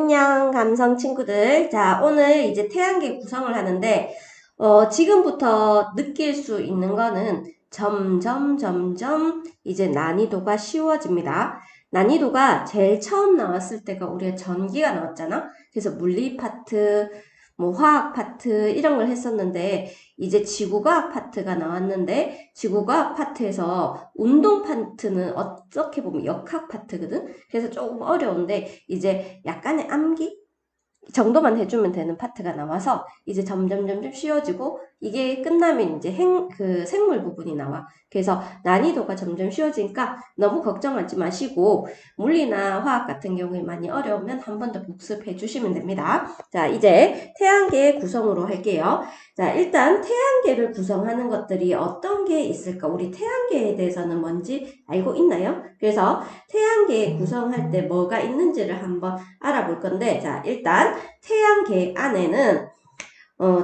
안녕, 감성 친구들. 자, 오늘 이제 태양계 구성을 하는데, 지금부터 느낄 수 있는 거는 점점 이제 난이도가 쉬워집니다. 난이도가 제일 처음 나왔을 때가 우리가 전기가 나왔잖아? 그래서 물리 파트, 뭐 화학 파트 이런 걸 했었는데, 이제 지구과학 파트가 나왔는데, 지구과학 파트에서 운동 파트는 어떻게 보면 역학 파트거든? 그래서 조금 어려운데, 이제 약간의 암기 정도만 해주면 되는 파트가 나와서 이제 점점 쉬워지고 이게 끝나면 이제 그 생물 부분이 나와. 그래서 난이도가 점점 쉬워지니까 너무 걱정하지 마시고 물리나 화학 같은 경우에 많이 어려우면 한 번 더 복습해 주시면 됩니다. 자, 이제 태양계 구성으로 할게요. 자, 일단 태양계를 구성하는 것들이 어떤 게 있을까? 우리 태양계에 대해서는 뭔지 알고 있나요? 그래서 태양계 구성할 때 뭐가 있는지를 한번 알아볼 건데, 자, 일단 태양계 안에는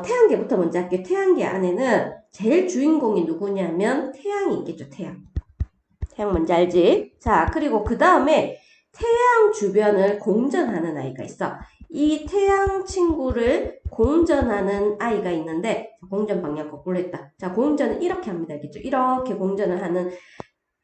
태양계부터 먼저 할게요. 태양계 안에는 제일 주인공이 누구냐면 태양이 있겠죠. 태양 뭔지 알지? 자, 그리고 그 다음에 태양 주변을 공전하는 아이가 있어. 이 태양 친구를 공전하는 아이가 있는데, 공전 방향 거꾸로 했다. 자, 공전은 이렇게 합니다. 알겠죠? 이렇게 공전을 하는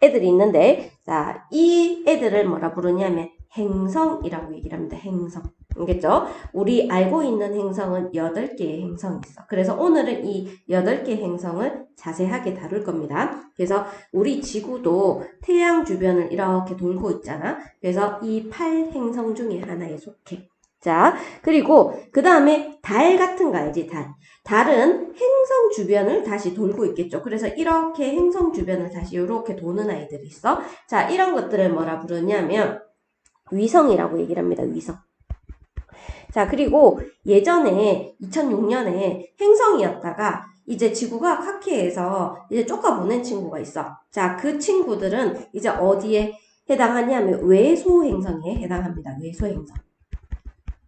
애들이 있는데, 자, 이 애들을 뭐라 부르냐면 행성이라고 얘기를 합니다. 행성. 알겠죠? 우리 알고 있는 행성은 8개의 행성이 있어. 그래서 오늘은 이 8개 행성을 자세하게 다룰 겁니다. 그래서 우리 지구도 태양 주변을 이렇게 돌고 있잖아. 그래서 이 8행성 중에 하나에 속해. 자, 그리고 그 다음에 달 같은 거 알지? 달은 행성 주변을 다시 돌고 있겠죠. 그래서 이렇게 행성 주변을 다시 이렇게 도는 아이들이 있어. 자, 이런 것들을 뭐라 부르냐면 위성이라고 얘기를 합니다. 위성. 자, 그리고 예전에 2006년에 행성이었다가 이제 지구과학 학회에서 이제 쫓아보낸 친구가 있어. 자, 그 친구들은 이제 어디에 해당하냐면 외소행성에 해당합니다. 외소행성.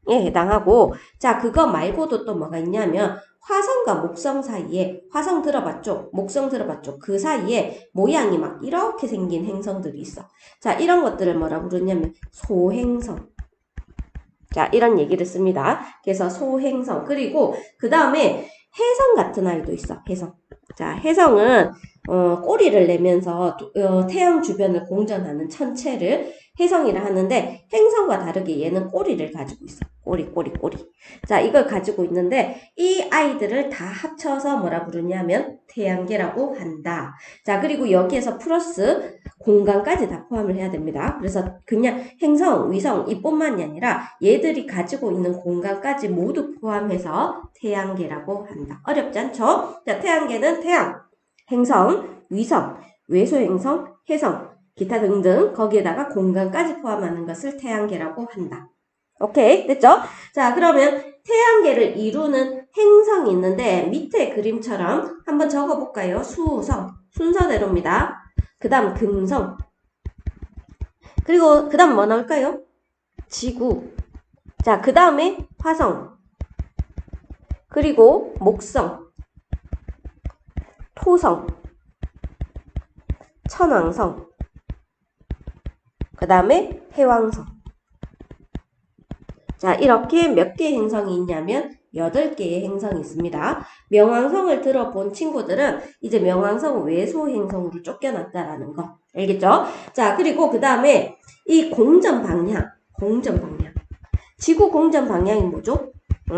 에 해당하고, 자, 그거 말고도 또 뭐가 있냐면 화성과 목성 사이에, 화성 들어봤죠? 목성 들어봤죠? 그 사이에 모양이 막 이렇게 생긴 행성들이 있어. 자, 이런 것들을 뭐라 부르냐면 소행성. 자, 이런 얘기를 씁니다. 그래서 소행성. 그리고 그 다음에 해성 같은 아이도 있어. 해성. 자, 해성은 꼬리를 내면서 태양 주변을 공전하는 천체를 해성이라 하는데, 행성과 다르게 얘는 꼬리를 가지고 있어. 꼬리. 자, 이걸 가지고 있는데 이 아이들을 다 합쳐서 뭐라 부르냐면 태양계라고 한다. 자, 그리고 여기에서 플러스 공간까지 다 포함을 해야 됩니다. 그래서 그냥 행성, 위성 이뿐만이 아니라 얘들이 가지고 있는 공간까지 모두 포함해서 태양계라고 한다. 어렵지 않죠? 자, 태양계는 태양, 행성, 위성, 외소행성, 해성, 기타 등등 거기에다가 공간까지 포함하는 것을 태양계라고 한다. 오케이, 됐죠? 자, 그러면 태양계를 이루는 행성이 있는데 밑에 그림처럼 한번 적어볼까요? 수성, 순서대로입니다. 그 다음 금성, 그리고 그 다음 뭐 나올까요? 지구. 자, 그 다음에 화성, 그리고 목성, 토성, 천왕성, 그 다음에 해왕성. 자, 이렇게 몇 개의 행성이 있냐면 8개의 행성이 있습니다. 명왕성을 들어본 친구들은 이제 명왕성 외소 행성으로 쫓겨났다라는 거. 알겠죠? 자, 그리고 그 다음에 이 공전 방향. 지구 공전 방향이 뭐죠?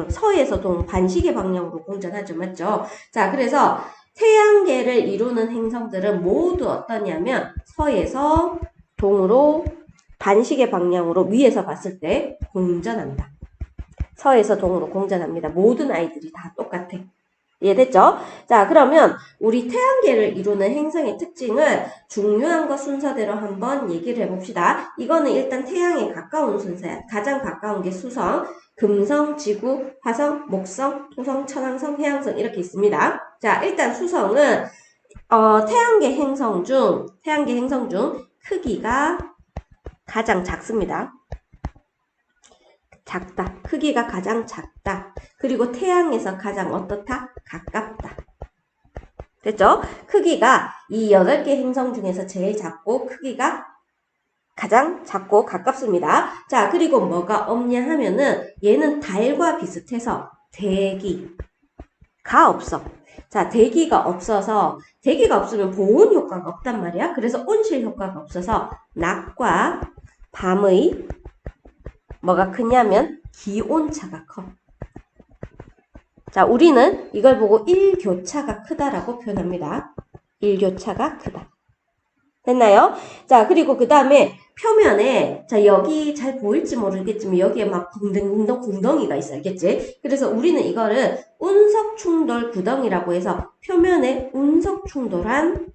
서에서 동 반시계 방향으로 공전하죠. 맞죠? 자, 그래서 태양계를 이루는 행성들은 모두 어떠냐면 서에서 동으로 반시계 방향으로 위에서 봤을 때 공전한다. 서에서 동으로 공전합니다. 모든 아이들이 다 똑같아. 이해됐죠? 자, 그러면 우리 태양계를 이루는 행성의 특징을 중요한 것 순서대로 한번 얘기를 해봅시다. 이거는 일단 태양에 가까운 순서야. 가장 가까운 게 수성, 금성, 지구, 화성, 목성, 토성, 천왕성, 해왕성 이렇게 있습니다. 자, 일단 수성은 태양계 행성 중 크기가 가장 작습니다. 작다. 크기가 가장 작다. 그리고 태양에서 가장 어떻다? 가깝다. 됐죠? 크기가 이 8개 행성 중에서 제일 작고 크기가 가장 작고 가깝습니다. 자, 그리고 뭐가 없냐 하면은 얘는 달과 비슷해서 대기가 없어. 자, 대기가 없으면 보온 효과가 없단 말이야. 그래서 온실 효과가 없어서 낮과 밤의 뭐가 크냐면 기온차가 커. 자, 우리는 이걸 보고 일교차가 크다라고 표현합니다. 일교차가 크다. 됐나요? 자, 그리고 그 다음에 표면에, 자, 여기 잘 보일지 모르겠지만 여기에 막 궁덩이가 있어. 알겠지? 그래서 우리는 이거를 운석충돌 구덩이라고 해서 표면에 운석충돌한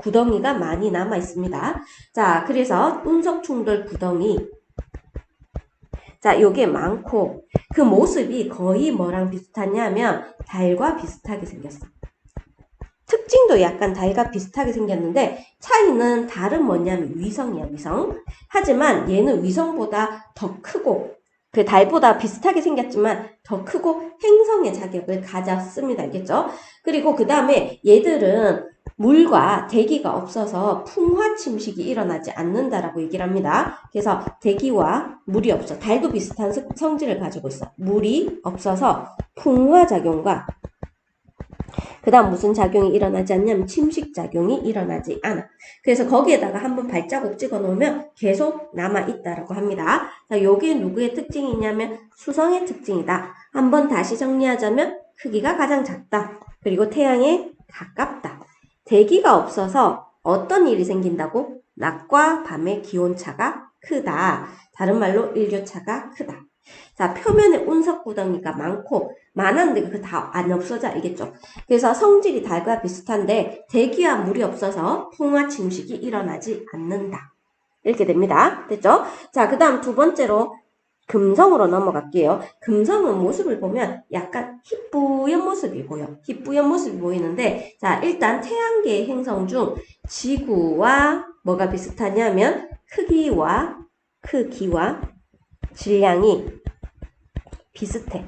구덩이가 많이 남아 있습니다. 자, 그래서 운석충돌 구덩이. 자, 요게 많고 그 모습이 거의 뭐랑 비슷하냐면 달과 비슷하게 생겼어. 특징도 약간 달과 비슷하게 생겼는데 차이는 달은 뭐냐면 위성이야, 위성. 하지만 얘는 위성보다 더 크고 그 달보다 비슷하게 생겼지만 더 크고 행성의 자격을 가졌습니다. 알겠죠? 그리고 그 다음에 얘들은 물과 대기가 없어서 풍화 침식이 일어나지 않는다라고 얘기를 합니다. 그래서 대기와 물이 없어. 달도 비슷한 성질을 가지고 있어. 물이 없어서 풍화 작용과 그 다음 무슨 작용이 일어나지 않냐면 침식작용이 일어나지 않아. 그래서 거기에다가 한번 발자국 찍어 놓으면 계속 남아있다라고 합니다. 자, 요게 누구의 특징이냐면 수성의 특징이다. 한번 다시 정리하자면 크기가 가장 작다. 그리고 태양에 가깝다. 대기가 없어서 어떤 일이 생긴다고? 낮과 밤의 기온차가 크다. 다른 말로 일교차가 크다. 자, 표면에 운석구덩이가 많았는데 그 다 안 없어져. 알겠죠? 그래서 성질이 달과 비슷한데 대기와 물이 없어서 풍화 침식이 일어나지 않는다. 이렇게 됩니다. 됐죠? 자, 그 다음 두 번째로 금성으로 넘어갈게요. 금성은 모습을 보면 약간 희뿌연 모습이 보여. 희뿌연 모습이 보이는데, 자, 일단 태양계의 행성 중 지구와 뭐가 비슷하냐면 크기와 질량이 비슷해.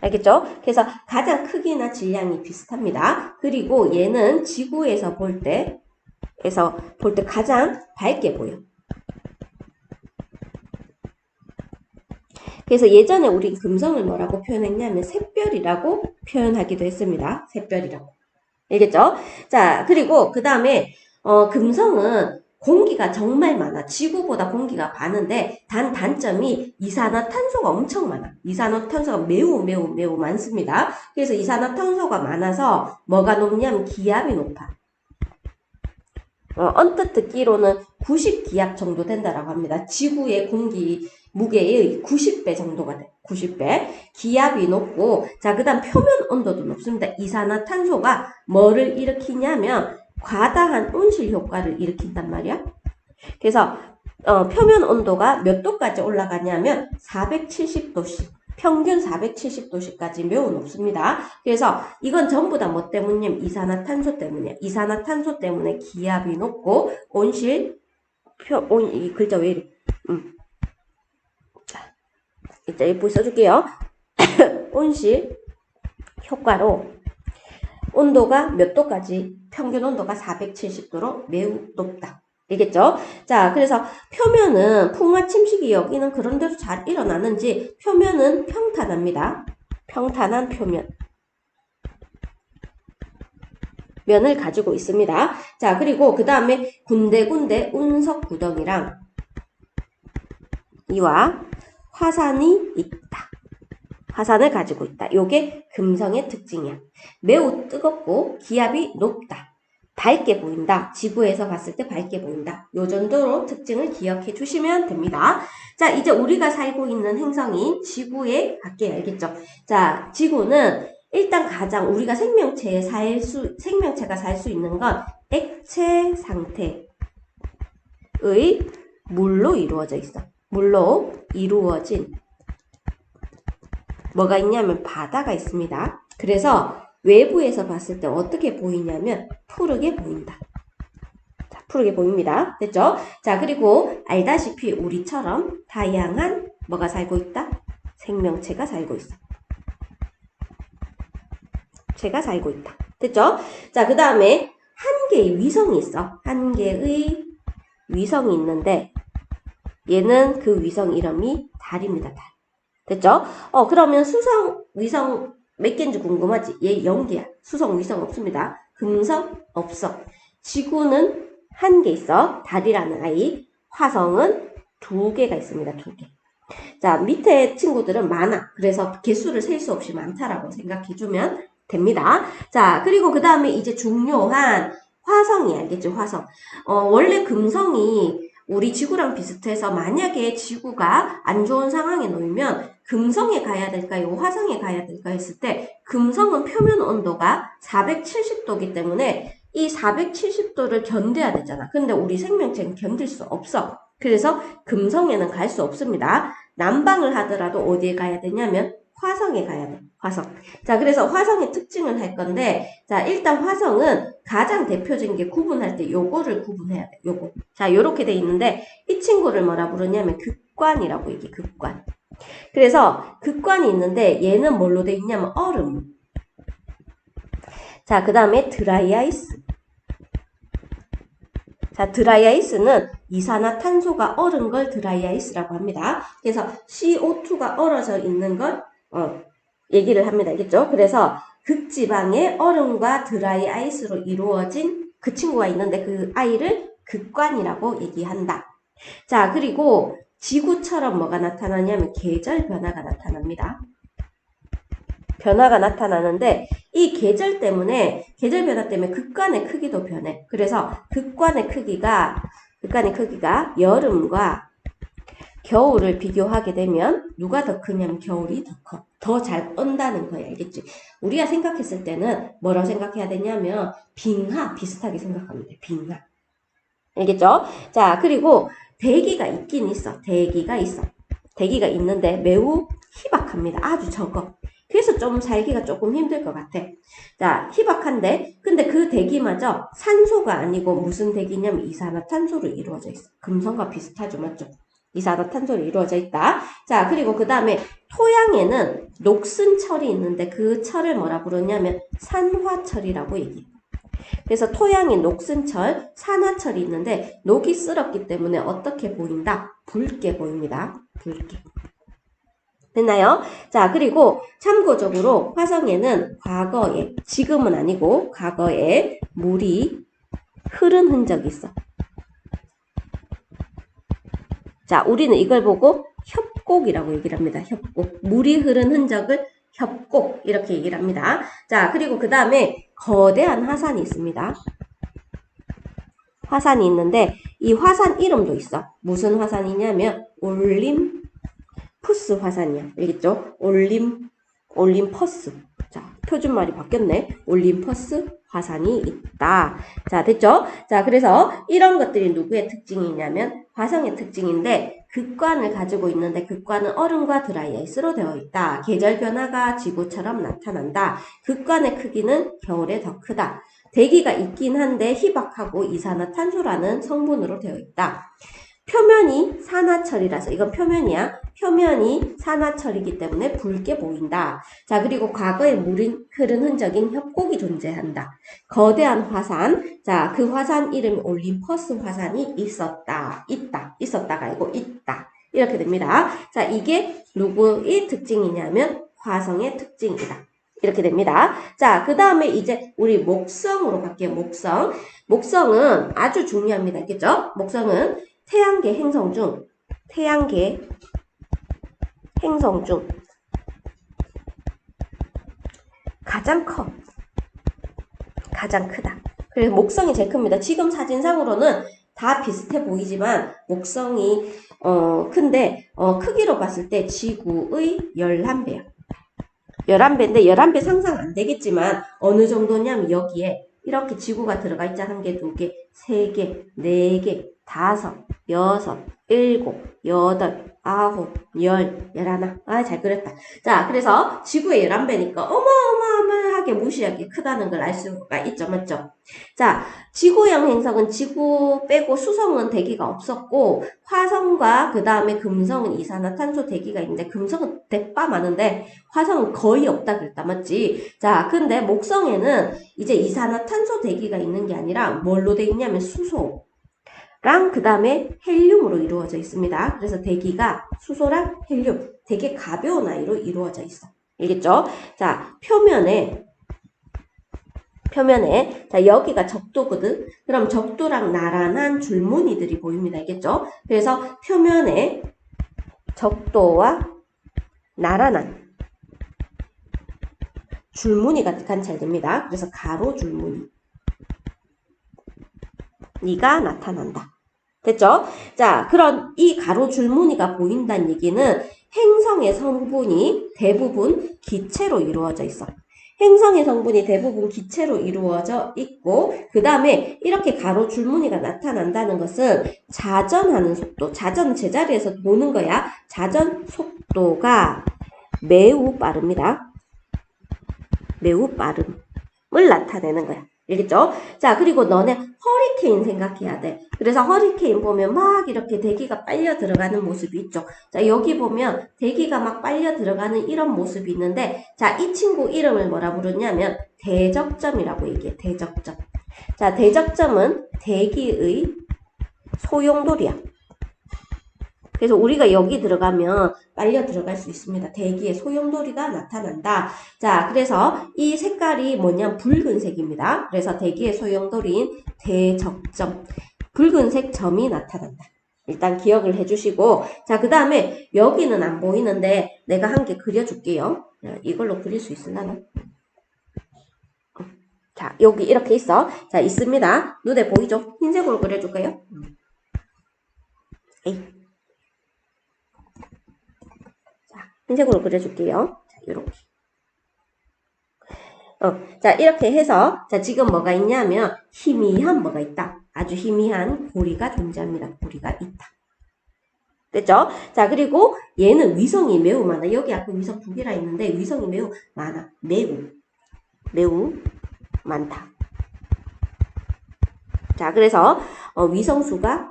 알겠죠? 그래서 가장 크기나 질량이 비슷합니다. 그리고 얘는 지구에서 볼 때 가장 밝게 보여. 그래서 예전에 우리 금성을 뭐라고 표현했냐면 샛별이라고 표현하기도 했습니다. 샛별이라고. 알겠죠? 자, 그리고 그 다음에 금성은 공기가 정말 많아. 지구보다 공기가 많은데 단점이 이산화탄소가 엄청 많아. 이산화탄소가 매우 많습니다. 그래서 이산화탄소가 많아서 뭐가 높냐면 기압이 높아. 언뜻 듣기로는 90기압 정도 된다라고 합니다. 지구의 공기 무게의 90배 정도가 돼. 90배. 기압이 높고, 자, 그 다음 표면 온도도 높습니다. 이산화탄소가 뭐를 일으키냐면 과다한 온실 효과를 일으킨단 말이야. 그래서 표면 온도가 몇 도까지 올라가냐면 470도씩. 평균 470도씨까지 매우 높습니다. 그래서 이건 전부 다 뭐 때문이냐면 이산화탄소 때문이야. 이산화탄소 때문에 기압이 높고 이 글자 왜 이래? 자, 일단 예쁘게 써줄게요. 온실 효과로 온도가 몇 도까지? 평균 온도가 470도로 매우 높다. 알겠죠? 자, 그래서 표면은 풍화 침식이 여기는 그런 데서 잘 일어나는지 표면은 평탄합니다. 평탄한 면을 가지고 있습니다. 자, 그리고 그 다음에 군데군데 운석구덩이랑 이와 화산이 있다. 화산을 가지고 있다. 요게 금성의 특징이야. 매우 뜨겁고 기압이 높다. 밝게 보인다. 지구에서 봤을 때 밝게 보인다. 요 정도로 특징을 기억해 주시면 됩니다. 자, 이제 우리가 살고 있는 행성인 지구에 갈게요. 알겠죠? 자, 지구는 일단 가장 우리가 생명체가 살 수 있는 건 액체 상태의 물로 이루어져 있어. 물로 이루어진 뭐가 있냐면 바다가 있습니다. 그래서 외부에서 봤을 때 어떻게 보이냐면 푸르게 보인다. 자, 푸르게 보입니다. 됐죠? 자, 그리고 알다시피 우리처럼 다양한 뭐가 살고 있다? 생명체가 살고 있어. 체가 살고 있다. 됐죠? 자, 그 다음에 한 개의 위성이 있어. 한 개의 위성이 있는데 얘는 그 위성 이름이 달입니다. 달. 됐죠? 그러면 수성, 위성 몇 개인지 궁금하지? 얘 0개야. 수성, 위성 없습니다. 금성 없어. 지구는 1개 있어. 달이라는 아이. 화성은 2개가 있습니다. 2개. 자, 밑에 친구들은 많아. 그래서 개수를 셀 수 없이 많다라고 생각해주면 됩니다. 자, 그리고 그 다음에 이제 중요한 화성이 알겠죠? 화성. 원래 금성이 우리 지구랑 비슷해서 만약에 지구가 안 좋은 상황에 놓이면 금성에 가야 될까요? 화성에 가야 될까 했을 때 금성은 표면 온도가 470도이기 때문에 이 470도를 견뎌야 되잖아. 근데 우리 생명체는 견딜 수 없어. 그래서 금성에는 갈 수 없습니다. 난방을 하더라도 어디에 가야 되냐면 화성에 가야 돼. 화성. 자, 그래서 화성의 특징을 할 건데, 자, 일단 화성은 가장 대표적인 게 구분할 때 요거를 구분해야 돼. 요거. 자, 요렇게 돼 있는데, 이 친구를 뭐라 부르냐면 극관이라고 얘기해. 극관. 그래서 극관이 있는데, 얘는 뭘로 돼 있냐면 얼음. 자, 그 다음에 드라이아이스. 자, 드라이아이스는 이산화탄소가 얼은 걸 드라이아이스라고 합니다. 그래서 CO2가 얼어져 있는 걸 얘기를 합니다. 알겠죠? 그래서 극지방의 얼음과 드라이아이스로 이루어진 그 친구가 있는데 그 아이를 극관이라고 얘기한다. 자, 그리고 지구처럼 뭐가 나타나냐면 계절 변화가 나타납니다. 변화가 나타나는데 이 계절 변화 때문에 극관의 크기도 변해. 그래서 극관의 크기가 여름과 겨울을 비교하게 되면 누가 더 크냐면 겨울이 더 커. 더 잘 온다는 거야. 알겠지? 우리가 생각했을 때는 뭐라고 생각해야 되냐면 빙하 비슷하게 생각하면 돼. 빙하. 알겠죠? 자, 그리고 대기가 있긴 있어. 대기가 있는데 매우 희박합니다. 아주 적어. 그래서 좀 살기가 조금 힘들 것 같아. 자, 희박한데 근데 그 대기마저 산소가 아니고 무슨 대기냐면 이산화탄소로 이루어져 있어. 금성과 비슷하죠. 맞죠? 이산화탄소로 이루어져 있다. 자, 그리고 그 다음에 토양에는 녹슨 철이 있는데 그 철을 뭐라 부르냐면 산화철이라고 얘기해. 그래서 토양에 녹슨 철, 산화철이 있는데 녹이 쓸었기 때문에 어떻게 보인다? 붉게 보입니다. 붉게. 됐나요? 자, 그리고 참고적으로 화성에는 과거에, 지금은 아니고 과거에 물이 흐른 흔적이 있어. 자, 우리는 이걸 보고 협곡이라고 얘기를 합니다. 협곡. 물이 흐른 흔적을 협곡 이렇게 얘기를 합니다. 자, 그리고 그 다음에 거대한 화산이 있습니다. 화산이 있는데 이 화산 이름도 있어. 무슨 화산이냐면 올림푸스 화산이야. 알겠죠? 올림퍼스. 자, 표준말이 바뀌었네. 올림퍼스 화산이 있다. 자, 됐죠? 자, 그래서 이런 것들이 누구의 특징이냐면 화성의 특징인데 극관을 가지고 있는데 극관은 얼음과 드라이아이스로 되어 있다. 계절 변화가 지구처럼 나타난다. 극관의 크기는 겨울에 더 크다. 대기가 있긴 한데 희박하고 이산화탄소라는 성분으로 되어 있다. 표면이 산화철이라서 이건 표면이야. 표면이 산화철이기 때문에 붉게 보인다. 자, 그리고 과거에 물이 흐른 흔적인 협곡이 존재한다. 거대한 화산. 자, 그 화산 이름이 올림퍼스 화산이 있었다가 아니고 있다. 이렇게 됩니다. 자, 이게 누구의 특징이냐면 화성의 특징이다. 이렇게 됩니다. 자, 그 다음에 이제 우리 목성으로 갈게요. 목성은 아주 중요합니다. 알겠죠? 목성은 태양계 행성 중 가장 크다. 그래서 목성이 제일 큽니다. 지금 사진상으로는 다 비슷해 보이지만 목성이 큰데 크기로 봤을 때 지구의 11배야. 11배인데 11배 상상 안 되겠지만 어느 정도냐면 여기에 이렇게 지구가 들어가 있자. 1개, 2개, 3개, 4개, 5, 6, 7, 8, 9, 10, 11. 아, 잘 그렸다. 자, 그래서 지구의 11배니까 어마어마하게 무시하게 크다는 걸 알 수가 있죠. 맞죠? 자, 지구형 행성은 지구 빼고 수성은 대기가 없었고 화성과 그 다음에 금성은 이산화탄소 대기가 있는데 금성은 대빠 많은데 화성은 거의 없다 그랬다. 맞지? 자, 근데 목성에는 이제 이산화탄소 대기가 있는 게 아니라 뭘로 돼 있냐면 수소. 그 다음에 헬륨으로 이루어져 있습니다. 그래서 대기가 수소랑 헬륨, 되게 가벼운 아이로 이루어져 있어. 알겠죠? 자, 표면에, 자, 여기가 적도거든? 그럼 적도랑 나란한 줄무늬들이 보입니다. 알겠죠? 그래서 표면에 적도와 나란한 줄무늬가 관찰됩니다. 그래서 가로 줄무늬가 나타난다. 됐죠? 자, 그런 이 가로 줄무늬가 보인다는 얘기는 행성의 성분이 대부분 기체로 이루어져 있어. 행성의 성분이 대부분 기체로 이루어져 있고, 그 다음에 이렇게 가로 줄무늬가 나타난다는 것은 자전하는 속도, 자전 제자리에서 도는 거야. 자전 속도가 매우 빠릅니다. 매우 빠름을 나타내는 거야. 알겠죠? 자, 그리고 너네 허리케인 생각해야 돼. 그래서 허리케인 보면 막 이렇게 대기가 빨려 들어가는 모습이 있죠. 자, 여기 보면 대기가 막 빨려 들어가는 이런 모습이 있는데, 자, 이 친구 이름을 뭐라 부르냐면 대적점이라고 얘기해. 대적점. 자, 대적점은 대기의 소용돌이야. 그래서 우리가 여기 들어가면 빨려 들어갈 수 있습니다. 대기의 소용돌이가 나타난다. 자, 그래서 이 색깔이 뭐냐? 붉은색입니다. 그래서 대기의 소용돌이인 대적점, 붉은색 점이 나타난다. 일단 기억을 해주시고, 자, 그 다음에 여기는 안 보이는데 내가 한 개 그려줄게요. 이걸로 그릴 수 있으려나? 자, 여기 이렇게 있어. 자, 있습니다. 눈에 보이죠? 흰색으로 그려줄까요? 에이. 흰색으로 그려줄게요. 자, 이렇게. 자, 이렇게 해서, 자, 지금 뭐가 있냐면, 희미한 뭐가 있다. 아주 희미한 고리가 존재합니다. 고리가 있다. 됐죠? 자, 그리고 얘는 위성이 매우 많아. 여기 앞에 위성 두 개라 있는데, 위성이 매우 많아. 매우 많다. 자, 그래서, 위성 수가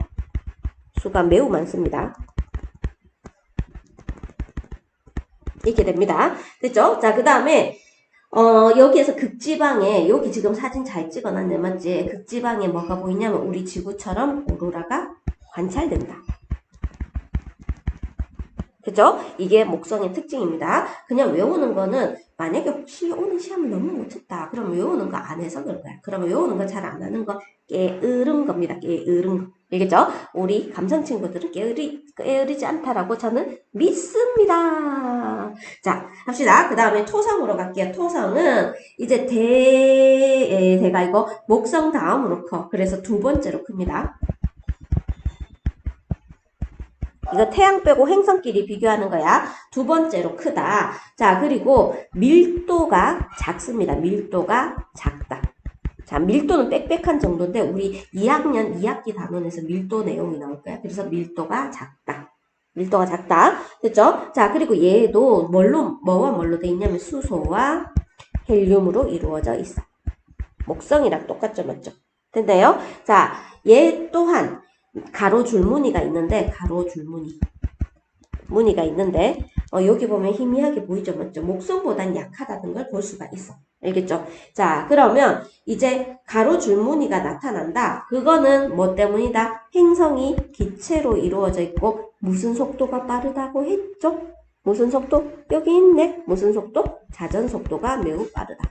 매우 많습니다. 이렇게 됩니다. 됐죠? 자, 그 다음에, 여기에서 극지방에, 여기 지금 사진 잘 찍어놨네, 맞지? 극지방에 뭐가 보이냐면, 우리 지구처럼 오로라가 관찰된다. 그죠? 이게 목성의 특징입니다. 그냥 외우는 거는, 만약에 혹시 오늘 시험을 너무 못했다. 그럼 외우는 거 안 해서 그럴 거야. 그러면 외우는 거 잘 안 하는 거 게으른 겁니다. 게으른 거. 알겠죠? 우리 감성 친구들은 게으르지 않다라고 저는 믿습니다. 자, 합시다. 그 다음에 토성으로 갈게요. 토성은 이제 대가 이거 목성 다음으로 커. 그래서 두 번째로 큽니다. 이거 태양 빼고 행성끼리 비교하는 거야. 두 번째로 크다. 자, 그리고 밀도가 작습니다. 밀도가 작다. 자, 밀도는 빽빽한 정도인데 우리 2학년 2학기 단원에서 밀도 내용이 나올 거야. 그래서 밀도가 작다. 밀도가 작다. 됐죠? 자, 그리고 얘도 뭐와 뭘로 돼 있냐면 수소와 헬륨으로 이루어져 있어. 목성이랑 똑같죠, 맞죠? 됐나요? 자, 얘 또한 가로 줄무늬가 있는데, 무늬가 있는데, 여기 보면 희미하게 보이죠, 맞죠? 목성보단 약하다는 걸 볼 수가 있어. 알겠죠? 자, 그러면 이제 가로 줄무늬가 나타난다. 그거는 뭐 때문이다? 행성이 기체로 이루어져 있고 무슨 속도가 빠르다고 했죠? 무슨 속도? 여기 있네. 무슨 속도? 자전 속도가 매우 빠르다.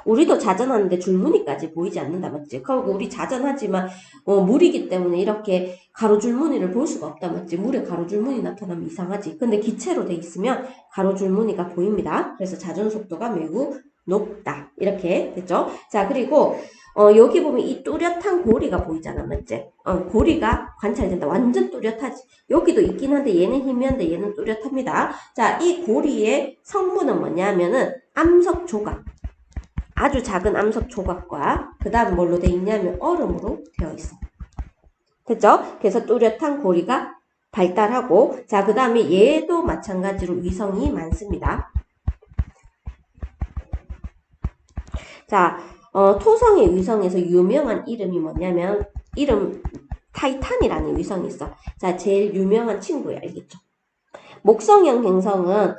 우리도 자전하는데 줄무늬까지 보이지 않는다, 맞지? 그리고 우리 자전하지만 물이기 때문에 이렇게 가로 줄무늬를 볼 수가 없다, 맞지? 물에 가로 줄무늬 나타나면 이상하지. 근데 기체로 돼 있으면 가로 줄무늬가 보입니다. 그래서 자전 속도가 매우 높다. 이렇게 됐죠? 자, 그리고 여기 보면 이 뚜렷한 고리가 보이잖아, 맞지? 고리가 관찰된다. 완전 뚜렷하지. 여기도 있긴 한데 얘는 희미한데 얘는 뚜렷합니다. 자, 이 고리의 성분은 뭐냐면은 암석 조각. 아주 작은 암석 조각과 그 다음 뭘로 되어 있냐면 얼음으로 되어 있어. 됐죠? 그래서 뚜렷한 고리가 발달하고, 자, 그 다음에 얘도 마찬가지로 위성이 많습니다. 자, 토성의 위성에서 유명한 이름이 뭐냐면 타이탄이라는 위성이 있어. 자, 제일 유명한 친구야, 알겠죠? 목성형 행성은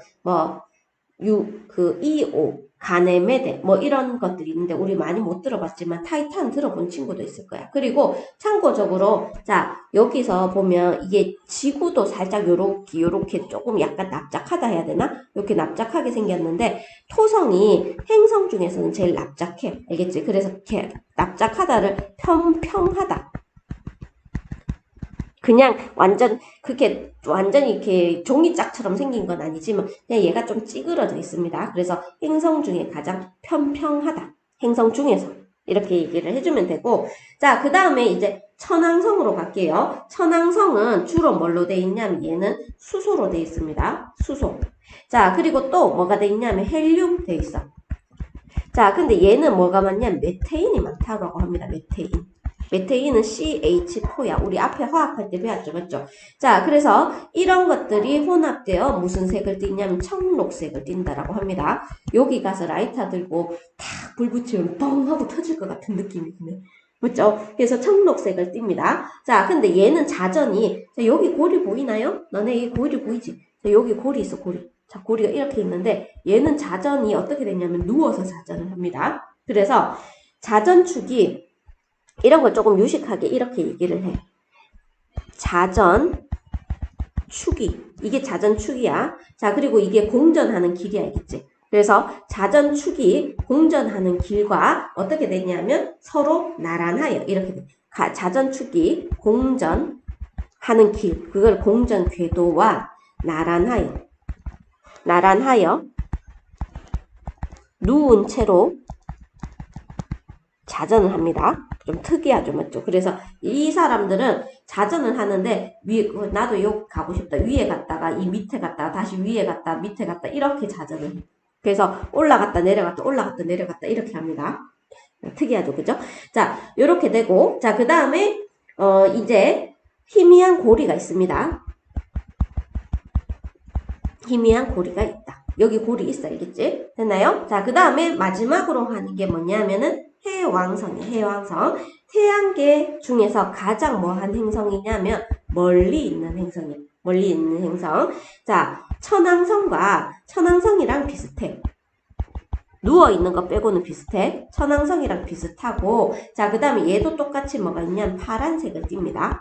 EO 가네메데 뭐 이런 것들이 있는데 우리 많이 못 들어봤지만 타이탄 들어본 친구도 있을 거야. 그리고 참고적으로 자 여기서 보면 이게 지구도 살짝 요렇게 조금 약간 납작하다 해야 되나? 이렇게 납작하게 생겼는데 토성이 행성 중에서는 제일 납작해. 알겠지? 그래서 이렇게 납작하다를 평평하다. 그냥 그렇게 완전히 이렇게 종이짝처럼 생긴 건 아니지만 그냥 얘가 좀 찌그러져 있습니다. 그래서 행성 중에 가장 평평하다. 행성 중에서 이렇게 얘기를 해주면 되고 자, 그 다음에 이제 천왕성으로 갈게요. 천왕성은 주로 뭘로 돼 있냐면 얘는 수소로 돼 있습니다. 수소. 자, 그리고 또 뭐가 돼 있냐면 헬륨 돼 있어. 자, 근데 얘는 뭐가 많냐면 메테인이 많다고 합니다. 메테인은 CH4야. 우리 앞에 화학할 때 배웠죠. 맞죠? 자, 그래서 이런 것들이 혼합되어 무슨 색을 띠냐면 청록색을 띈다라고 합니다. 여기 가서 라이터 들고 탁 불 붙이면 뻥 하고 터질 것 같은 느낌이 드네. 맞죠? 그래서 청록색을 띱니다. 자, 근데 얘는 자전이, 자, 여기 고리 보이나요? 너네 이 고리 보이지? 자, 여기 고리 있어, 고리. 자, 고리가 이렇게 있는데 얘는 자전이 어떻게 되냐면 누워서 자전을 합니다. 그래서 자전축이 이런 걸 조금 유식하게 이렇게 얘기를 해. 자전축이. 이게 자전축이야. 자, 그리고 이게 공전하는 길이 알겠지? 그래서 자전축이 공전하는 길과 어떻게 되냐면 서로 나란하여 이렇게 돼. 자전축이 공전하는 길. 그걸 공전 궤도와 나란하여 누운 채로 자전을 합니다. 좀 특이하죠, 맞죠? 그래서 이 사람들은 자전을 하는데 나도 여기 가고 싶다. 위에 갔다가 이 밑에 갔다가 다시 위에 갔다 밑에 갔다 이렇게 자전을 해. 그래서 올라갔다 내려갔다 이렇게 합니다. 특이하죠, 그죠? 자, 요렇게 되고 자, 그 다음에 이제 희미한 고리가 있습니다. 희미한 고리가 있다. 여기 고리 있어, 알겠지? 됐나요? 자, 그 다음에 마지막으로 하는 게 뭐냐면은 해왕성이에요. 해왕성. 태양계 중에서 가장 뭐한 행성이냐면 멀리 있는 행성이에요. 멀리 있는 행성. 자, 천왕성이랑 비슷해. 누워있는 거 빼고는 비슷해. 천왕성이랑 비슷하고 자, 그 다음에 얘도 똑같이 뭐가 있냐면 파란색을 띱니다.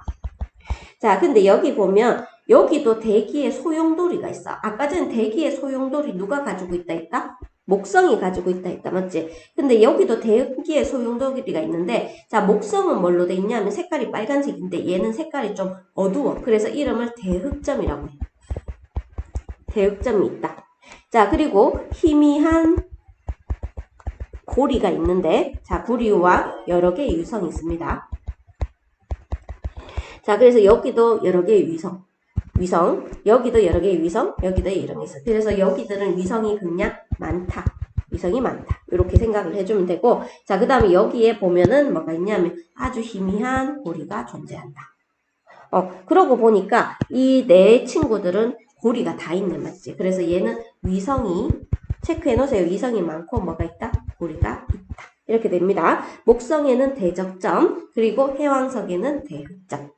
자, 근데 여기 보면 여기도 대기의 소용돌이가 있어. 아까 전 대기의 소용돌이 누가 가지고 있다 했다? 목성이 가지고 있다 했다. 맞지? 근데 여기도 대기의 소용돌이가 있는데 자, 목성은 뭘로 돼 있냐면 색깔이 빨간색인데 얘는 색깔이 좀 어두워. 그래서 이름을 대흑점이라고 해. 대흑점이 있다. 자, 그리고 희미한 고리가 있는데 자, 고리와 여러 개의 위성이 있습니다. 자, 그래서 여기도 여러 개의 위성, 여기도 여러 개의 위성, 여기도 여러 개 있어. 그래서 여기들은 위성이 그냥 많다. 위성이 많다. 이렇게 생각을 해주면 되고, 자, 그 다음에 여기에 보면은 뭐가 있냐면 아주 희미한 고리가 존재한다. 그러고 보니까 이 네 친구들은 고리가 다 있네, 맞지? 그래서 얘는 위성이, 체크해 놓으세요. 위성이 많고 뭐가 있다? 고리가 있다. 이렇게 됩니다. 목성에는 대적점, 그리고 해왕성에는 대흑점.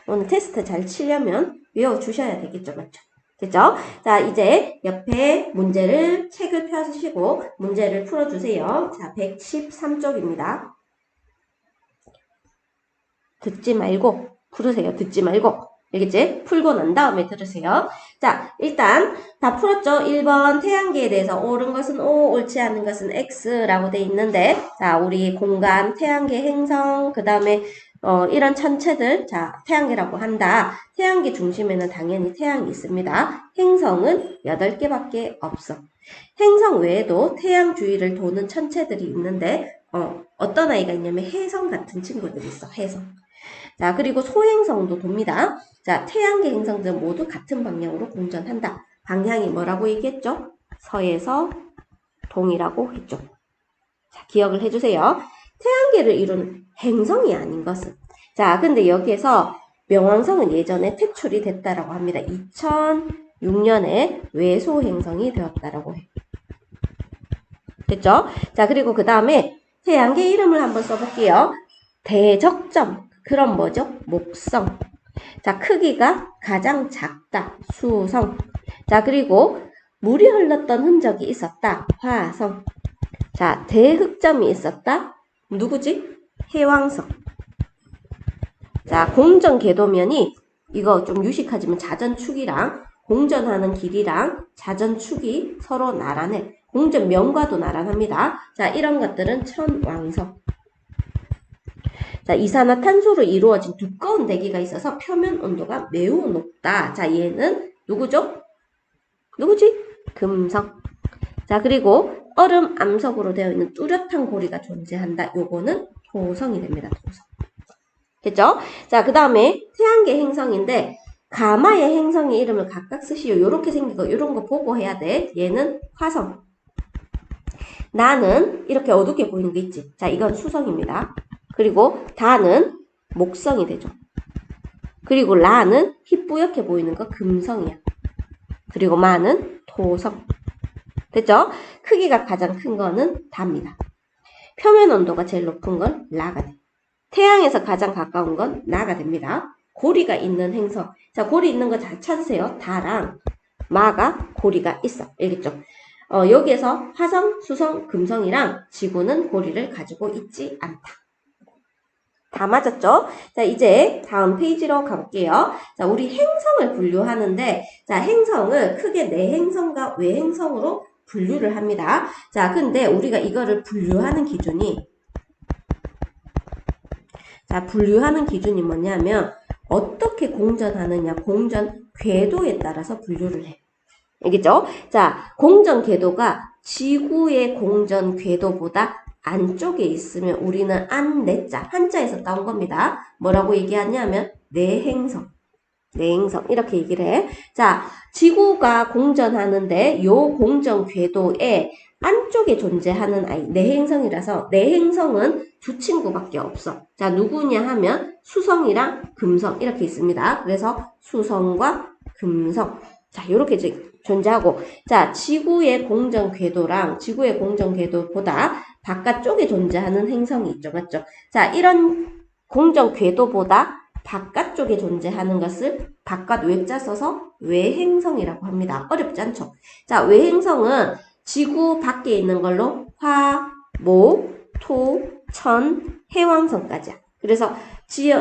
오늘 테스트 잘 치려면 외워주셔야 되겠죠, 맞죠? 됐죠? 자, 이제 옆에 책을 펴시고 문제를 풀어주세요. 자, 113쪽입니다. 듣지 말고 풀으세요. 듣지 말고. 알겠지? 풀고 난 다음에 들으세요. 자, 일단 다 풀었죠? 1번 태양계에 대해서 옳은 것은 O, 옳지 않은 것은 X라고 돼 있는데 자, 우리 공간, 태양계 행성, 그 다음에 이런 천체들, 자, 태양계라고 한다. 태양계 중심에는 당연히 태양이 있습니다. 행성은 8개밖에 없어. 행성 외에도 태양 주위를 도는 천체들이 있는데 어떤 아이가 있냐면 혜성 같은 친구들이 있어. 혜성. 자, 그리고 소행성도 돕니다. 자, 태양계 행성들은 모두 같은 방향으로 공전한다. 방향이 뭐라고 얘기했죠? 서에서 동이라고 했죠. 자, 기억을 해주세요. 태양계를 이룬 행성이 아닌 것은. 자, 근데 여기에서 명왕성은 예전에 퇴출이 됐다라고 합니다. 2006년에 외소 행성이 되었다라고 해. 됐죠? 자, 그리고 그 다음에 태양계 이름을 한번 써볼게요. 대적점. 그럼 뭐죠? 목성. 자, 크기가 가장 작다. 수성. 자, 그리고 물이 흘렀던 흔적이 있었다. 화성. 자, 대흑점이 있었다. 누구지? 해왕성. 자, 공전 궤도면이 이거 좀 유식하지만 자전축이랑 공전하는 길이랑 자전축이 서로 나란해. 공전면과도 나란합니다. 자, 이런 것들은 천왕성. 자, 이산화탄소로 이루어진 두꺼운 대기가 있어서 표면 온도가 매우 높다. 자, 얘는 누구죠? 누구지? 금성. 자, 그리고 얼음 암석으로 되어 있는 뚜렷한 고리가 존재한다. 요거는 토성이 됩니다. 토성. 됐죠? 자, 그 다음에 태양계 행성인데 가마의 행성의 이름을 각각 쓰시오. 요렇게 생긴 거, 요런 거 보고 해야 돼. 얘는 화성. 나는 이렇게 어둡게 보이는 거 있지? 자, 이건 수성입니다. 그리고 다는 목성이 되죠. 그리고 라는 희뿌옇게 보이는 거 금성이야. 그리고 마는 토성. 됐죠? 크기가 가장 큰 거는 다입니다. 표면 온도가 제일 높은 건 라가 돼. 태양에서 가장 가까운 건 나가 됩니다. 고리가 있는 행성. 자, 고리 있는 거 잘 찾으세요. 다랑 마가 고리가 있어. 알겠죠? 여기에서 화성, 수성, 금성이랑 지구는 고리를 가지고 있지 않다. 다 맞았죠? 자, 이제 다음 페이지로 가볼게요. 자, 우리 행성을 분류하는데, 자, 행성을 크게 내행성과 외행성으로 분류를 합니다. 자, 근데 우리가 이거를 분류하는 기준이, 자, 분류하는 기준이 뭐냐면, 어떻게 공전하느냐, 공전 궤도에 따라서 분류를 해. 알겠죠? 자, 공전 궤도가 지구의 공전 궤도보다 안쪽에 있으면 우리는 안내자, 한자에서 따온 겁니다. 뭐라고 얘기하냐면 내행성, 내행성 이렇게 얘기를 해. 자, 지구가 공전하는데 요 공전 궤도에 안쪽에 존재하는 아이 내행성이라서 내행성은 두 친구밖에 없어. 자, 누구냐 하면 수성이랑 금성 이렇게 있습니다. 그래서 수성과 금성. 자, 요렇게 존재하고, 자, 지구의 공전 궤도랑 지구의 공전 궤도보다 바깥쪽에 존재하는 행성이 있죠. 맞죠? 자, 이런 공전 궤도보다 바깥쪽에 존재하는 것을 바깥 외자 써서 외행성이라고 합니다. 어렵지 않죠? 자, 외행성은 지구 밖에 있는 걸로 화, 목, 토, 천, 해왕성까지야. 그래서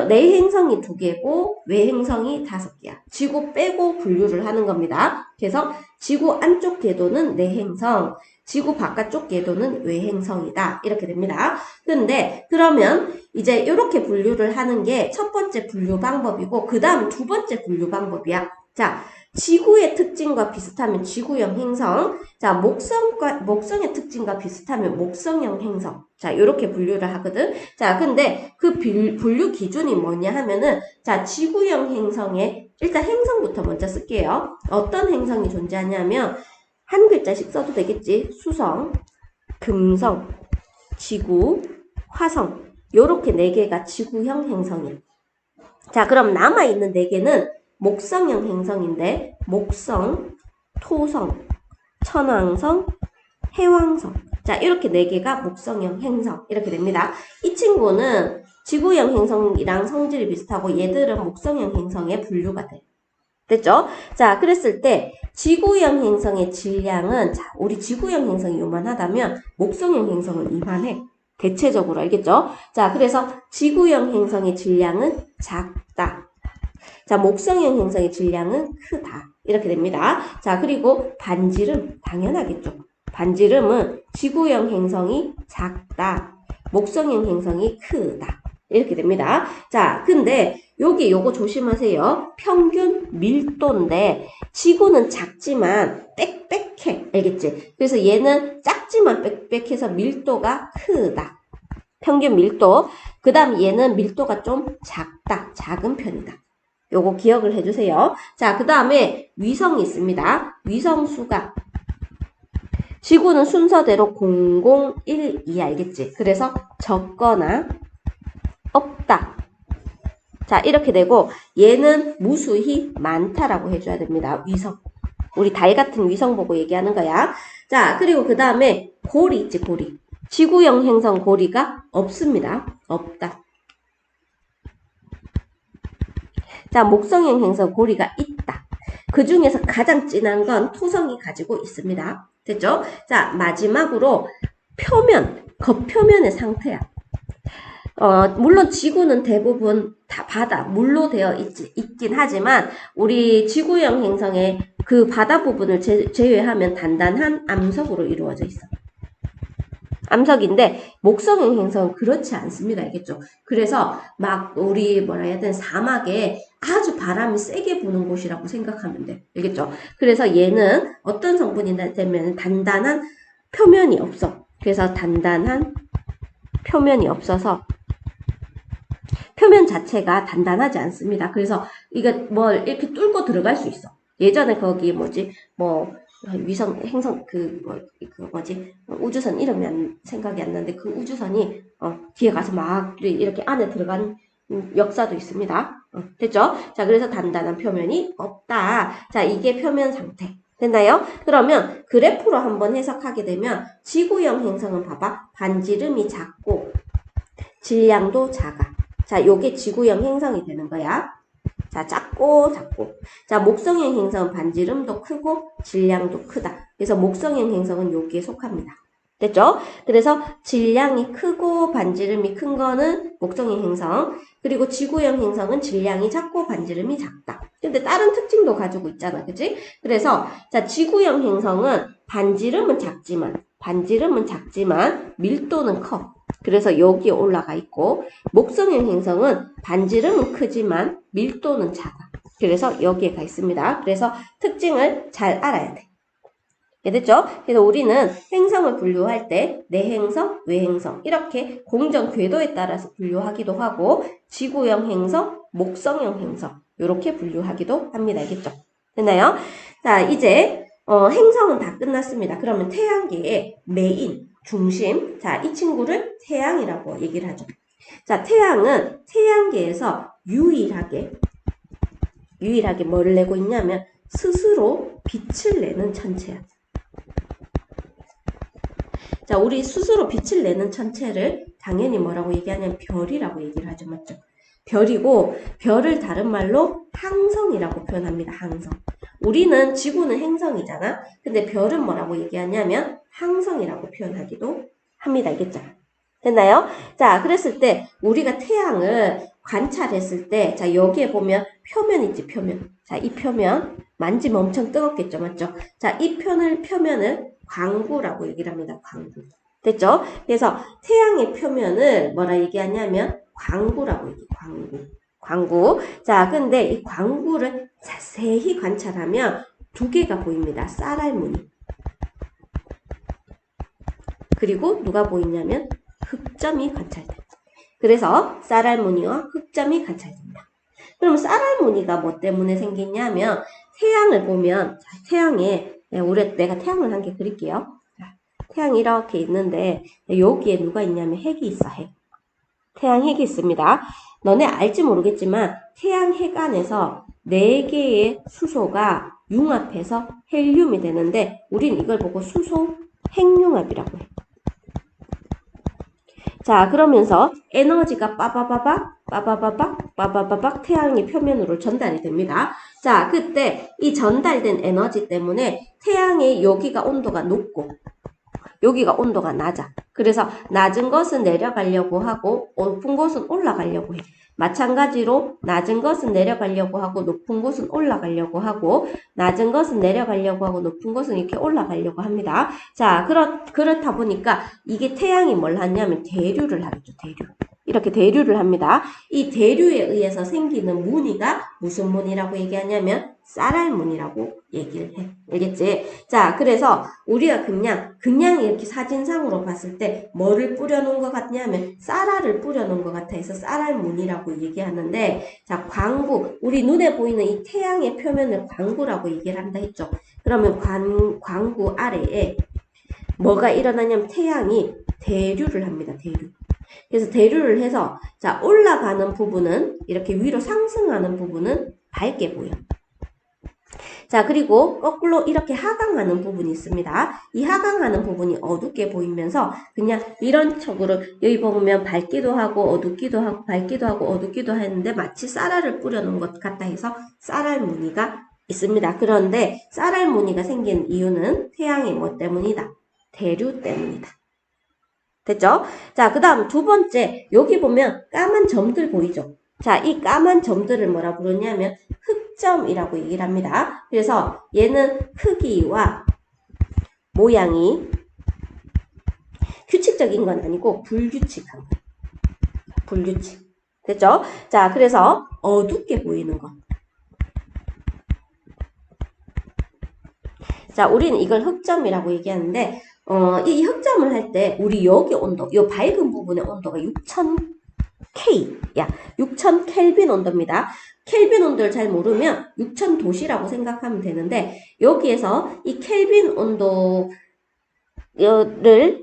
내행성이 2개고 외행성이 5개야. 지구 빼고 분류를 하는 겁니다. 그래서 지구 안쪽 궤도는 내행성, 지구 바깥쪽 궤도는 외행성이다. 이렇게 됩니다. 근데 그러면 이제 이렇게 분류를 하는 게 첫 번째 분류 방법이고 그 다음 두 번째 분류 방법이야. 자, 지구의 특징과 비슷하면 지구형 행성, 자, 목성의 특징과 비슷하면 목성형 행성. 자, 요렇게 분류를 하거든. 자, 근데 그 분류 기준이 뭐냐 하면은, 자, 지구형 행성에, 일단 행성부터 먼저 쓸게요. 어떤 행성이 존재하냐면, 한 글자씩 써도 되겠지. 수성, 금성, 지구, 화성. 요렇게 4개가 지구형 행성이야. 자, 그럼 남아있는 4개는 목성형 행성인데 목성, 토성, 천왕성, 해왕성. 자, 이렇게 4개가 목성형 행성 이렇게 됩니다. 이 친구는 지구형 행성이랑 성질이 비슷하고 얘들은 목성형 행성에 분류가 돼. 됐죠? 자, 그랬을 때 지구형 행성의 질량은, 자, 우리 지구형 행성이 요만하다면 목성형 행성은 이만해. 대체적으로 알겠죠? 자, 그래서 지구형 행성의 질량은 작다. 자, 목성형 행성의 질량은 크다. 이렇게 됩니다. 자, 그리고 반지름, 당연하겠죠. 반지름은 지구형 행성이 작다. 목성형 행성이 크다. 이렇게 됩니다. 자, 근데 요거 조심하세요. 평균 밀도인데 지구는 작지만 빽빽해. 알겠지? 그래서 얘는 작지만 빽빽해서 밀도가 크다. 평균 밀도. 그 다음 얘는 밀도가 좀 작다. 작은 편이다. 요거 기억을 해주세요. 자, 그 다음에 위성이 있습니다. 위성수가 지구는 순서대로 0, 1, 2 알겠지? 그래서 적거나 없다. 자, 이렇게 되고 얘는 무수히 많다라고 해줘야 됩니다. 위성. 우리 달 같은 위성 보고 얘기하는 거야. 자, 그리고 그 다음에 고리 있지, 고리. 지구형 행성 고리가 없습니다. 없다. 자, 목성형 행성 고리가 있다. 그 중에서 가장 진한 건 토성이 가지고 있습니다. 됐죠? 자, 마지막으로 표면, 겉표면의 상태야. 물론 지구는 대부분 다 바다, 물로 되어 있긴 하지만 우리 지구형 행성의 그 바다 부분을 제외하면 단단한 암석으로 이루어져 있어. 암석인데 목성형 행성은 그렇지 않습니다. 알겠죠? 그래서 막 우리 뭐라 해야 되나 사막에 아주 바람이 세게 부는 곳이라고 생각하면 돼. 알겠죠? 그래서 얘는 어떤 성분이 되면 단단한 표면이 없어. 그래서 단단한 표면이 없어서 표면 자체가 단단하지 않습니다. 그래서 이거 뭐 이렇게 뚫고 들어갈 수 있어. 예전에 거기 뭐지 위성 행성 우주선 이름이 생각이 안 나는데 그 우주선이 뒤에 가서 막 이렇게 안에 들어간 역사도 있습니다. 됐죠? 자, 그래서 단단한 표면이 없다. 자, 이게 표면 상태. 됐나요? 그러면 그래프로 한번 해석하게 되면 지구형 행성은 봐봐. 반지름이 작고 질량도 작아. 자, 요게 지구형 행성이 되는 거야. 자, 작고 작고. 자, 목성형 행성은 반지름도 크고 질량도 크다. 그래서 목성형 행성은 여기에 속합니다. 됐죠? 그래서 질량이 크고 반지름이 큰 거는 목성형 행성. 그리고 지구형 행성은 질량이 작고 반지름이 작다. 근데 다른 특징도 가지고 있잖아. 그치? 그래서 자, 지구형 행성은 반지름은 작지만 밀도는 커. 그래서 여기에 올라가 있고 목성형 행성은 반지름은 크지만 밀도는 작아. 그래서 여기에 가 있습니다. 그래서 특징을 잘 알아야 돼. 됐죠? 그래서 우리는 행성을 분류할 때 내행성, 외행성 이렇게 공전 궤도에 따라서 분류하기도 하고 지구형 행성, 목성형 행성 이렇게 분류하기도 합니다. 알겠죠? 됐나요? 자, 이제 행성은 다 끝났습니다. 그러면 태양계의 메인, 중심, 자, 이 친구를 태양이라고 얘기를 하죠. 자, 태양은 태양계에서 유일하게 뭐를 내고 있냐면 스스로 빛을 내는 천체야. 자, 우리 스스로 빛을 내는 천체를 당연히 뭐라고 얘기하냐면 별이라고 얘기를 하죠. 맞죠? 별이고 별을 다른 말로 항성이라고 표현합니다. 항성. 우리는 지구는 행성이잖아. 근데 별은 뭐라고 얘기하냐면 항성이라고 표현하기도 합니다. 알겠죠? 됐나요? 자, 그랬을 때 우리가 태양을 관찰했을 때 자, 여기에 보면 표면 있지, 표면. 자, 이 표면 만지면 엄청 뜨겁겠죠. 맞죠? 자, 이 표면을 광구라고 얘기를 합니다. 광구. 됐죠? 그래서 태양의 표면을 뭐라 얘기하냐면 광구라고 얘기해요. 광구. 자, 근데 이 광구를 자세히 관찰하면 두 개가 보입니다. 쌀알무늬. 그리고 누가 보이냐면 흑점이 관찰돼. 그래서 쌀알무늬와 흑점이 관찰됩니다. 그럼 쌀알무늬가 뭐 때문에 생기냐면 태양을 보면 내가 태양을 한 개 그릴게요. 태양이 이렇게 있는데 여기에 누가 있냐면 핵이 있어. 핵. 태양 핵이 있습니다. 너네 알지 모르겠지만 태양 핵 안에서 4개의 수소가 융합해서 헬륨이 되는데 우린 이걸 보고 수소 핵융합이라고 해. 자, 그러면서 에너지가 빠바바박 태양의 표면으로 전달이 됩니다. 자, 그때 이 전달된 에너지 때문에 태양의 여기가 온도가 높고 여기가 온도가 낮아. 그래서 낮은 것은 내려가려고 하고 높은 곳은 올라가려고 해. 마찬가지로 낮은 것은 내려가려고 하고 높은 곳은 올라가려고 하고 낮은 것은 내려가려고 하고 높은 곳은 이렇게 올라가려고 합니다. 자, 그렇다 보니까 이게 태양이 뭘 하냐면 대류를 하겠죠. 대류. 이렇게 대류를 합니다. 이 대류에 의해서 생기는 무늬가 무슨 무늬라고 얘기하냐면 쌀알무늬라고 얘기를 해. 알겠지? 자, 그래서 우리가 그냥 이렇게 사진상으로 봤을 때 뭐를 뿌려놓은 것 같냐면 쌀알을 뿌려놓은 것 같아 해서 쌀알무늬라고 얘기하는데 자, 광구. 우리 눈에 보이는 이 태양의 표면을 광구라고 얘기를 한다 했죠. 그러면 광구 아래에 뭐가 일어나냐면 태양이 대류를 합니다. 대류. 그래서 대류를 해서 자, 올라가는 부분은 이렇게 위로 상승하는 부분은 밝게 보여. 자, 그리고 거꾸로 이렇게 하강하는 부분이 있습니다. 이 하강하는 부분이 어둡게 보이면서 그냥 이런 척으로 여기 보면 밝기도 하고 어둡기도 하고 밝기도 하고 어둡기도 하는데 마치 쌀알을 뿌려놓은 것 같다 해서 쌀알 무늬가 있습니다. 그런데 쌀알무늬가 생긴 이유는 태양의 뭐 때문이다? 대류 때문이다. 됐죠? 자, 그 다음 두 번째, 여기 보면 까만 점들 보이죠? 자, 이 까만 점들을 뭐라 부르냐면 흑점이라고 얘기를 합니다. 그래서 얘는 크기와 모양이 규칙적인 건 아니고 불규칙한 거. 불규칙. 됐죠? 자, 그래서 어둡게 보이는 거. 자, 우리는 이걸 흑점이라고 얘기하는데, 이 흑점을 할 때, 우리 여기 온도, 이 밝은 부분의 온도가 6000K, 6000켈빈 온도입니다. 켈빈 온도를 잘 모르면 6000도시라고 생각하면 되는데, 여기에서 이 켈빈 온도를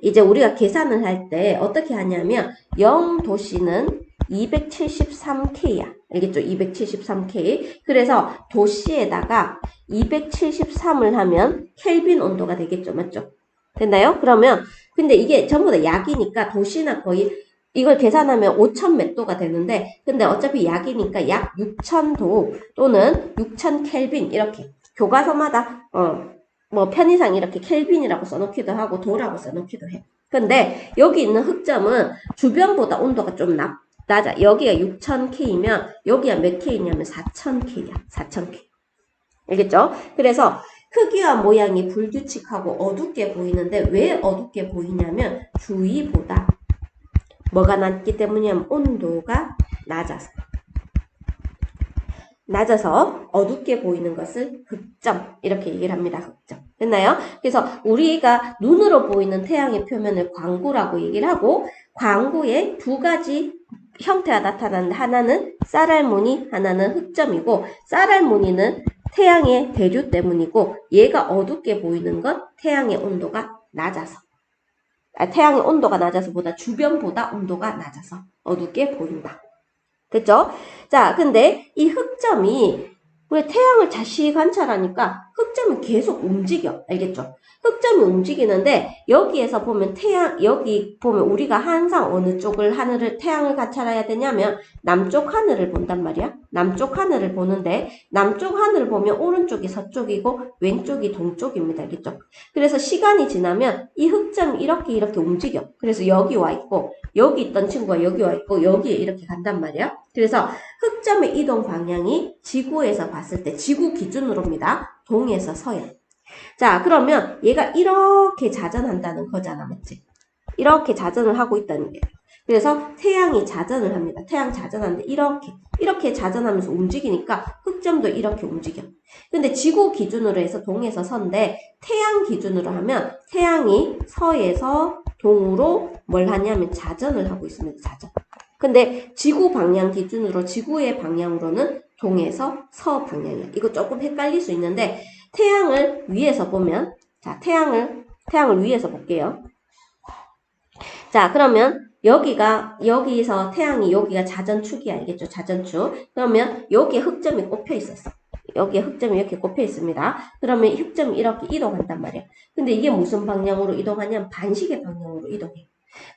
이제 우리가 계산을 할 때 어떻게 하냐면, 0도씨는 273K야. 알겠죠? 273K. 그래서 도시에다가 273을 하면 켈빈 온도가 되겠죠. 맞죠? 됐나요? 그러면 근데 이게 전부 다 약이니까 도시나 거의 이걸 계산하면 5,000 몇 도가 되는데 근데 어차피 약이니까 약 6,000도 또는 6,000켈빈 이렇게 교과서마다 뭐 편의상 이렇게 켈빈이라고 써놓기도 하고 도라고 써놓기도 해. 근데 여기 있는 흑점은 주변보다 온도가 좀 낮아. 여기가 6000K면 여기가 몇 K냐면 4000K야. 4000K. 알겠죠? 그래서 크기와 모양이 불규칙하고 어둡게 보이는데 왜 어둡게 보이냐면 주위보다 뭐가 낮기 때문이냐면 온도가 낮아서 어둡게 보이는 것을 흑점 이렇게 얘기를 합니다. 흑점. 됐나요? 그래서 우리가 눈으로 보이는 태양의 표면을 광구라고 얘기를 하고 광구에 두 가지 형태가 나타나는데 하나는 쌀알무늬, 하나는 흑점이고 쌀알무늬는 태양의 대류 때문이고 얘가 어둡게 보이는 건 태양의 온도가 낮아서 태양의 온도가 낮아서보다 주변보다 온도가 낮아서 어둡게 보인다. 됐죠? 자, 근데 이 흑점이 왜 태양을 자세히 관찰하니까 흑점이 계속 움직여. 알겠죠? 흑점이 움직이는데 여기에서 보면 여기 보면 우리가 항상 어느 쪽을 태양을 관찰해야 되냐면 남쪽 하늘을 본단 말이야. 남쪽 하늘을 보는데 남쪽 하늘을 보면 오른쪽이 서쪽이고 왼쪽이 동쪽입니다. 알겠죠? 그래서 시간이 지나면 이 흑점이 이렇게 움직여. 그래서 여기 와 있고 여기 있던 친구가 여기 와 있고 여기에 이렇게 간단 말이야. 그래서 흑점의 이동 방향이 지구에서 봤을 때 지구 기준으로입니다. 동에서 서양. 자, 그러면 얘가 이렇게 자전한다는 거잖아. 맞지? 이렇게 자전을 하고 있다는 게. 그래서 태양이 자전을 합니다. 태양 자전하는데 이렇게 자전하면서 움직이니까 흑점도 이렇게 움직여. 근데 지구 기준으로 해서 동에서 서인데 태양 기준으로 하면 태양이 서에서 동으로 뭘 하냐면 자전을 하고 있습니다. 자전. 근데 지구 방향 기준으로 지구의 방향으로는 동에서 서 방향이야. 이거 조금 헷갈릴 수 있는데 태양을 위에서 보면 자, 태양을 위에서 볼게요. 자, 그러면 여기서 태양이 여기가 자전축이 알겠죠? 자전축. 그러면 여기에 흑점이 꼽혀 있었어. 여기에 흑점이 이렇게 꼽혀 있습니다. 그러면 흑점이 이렇게 이동한단 말이야. 근데 이게 무슨 방향으로 이동하냐면 반시계 방향으로 이동해.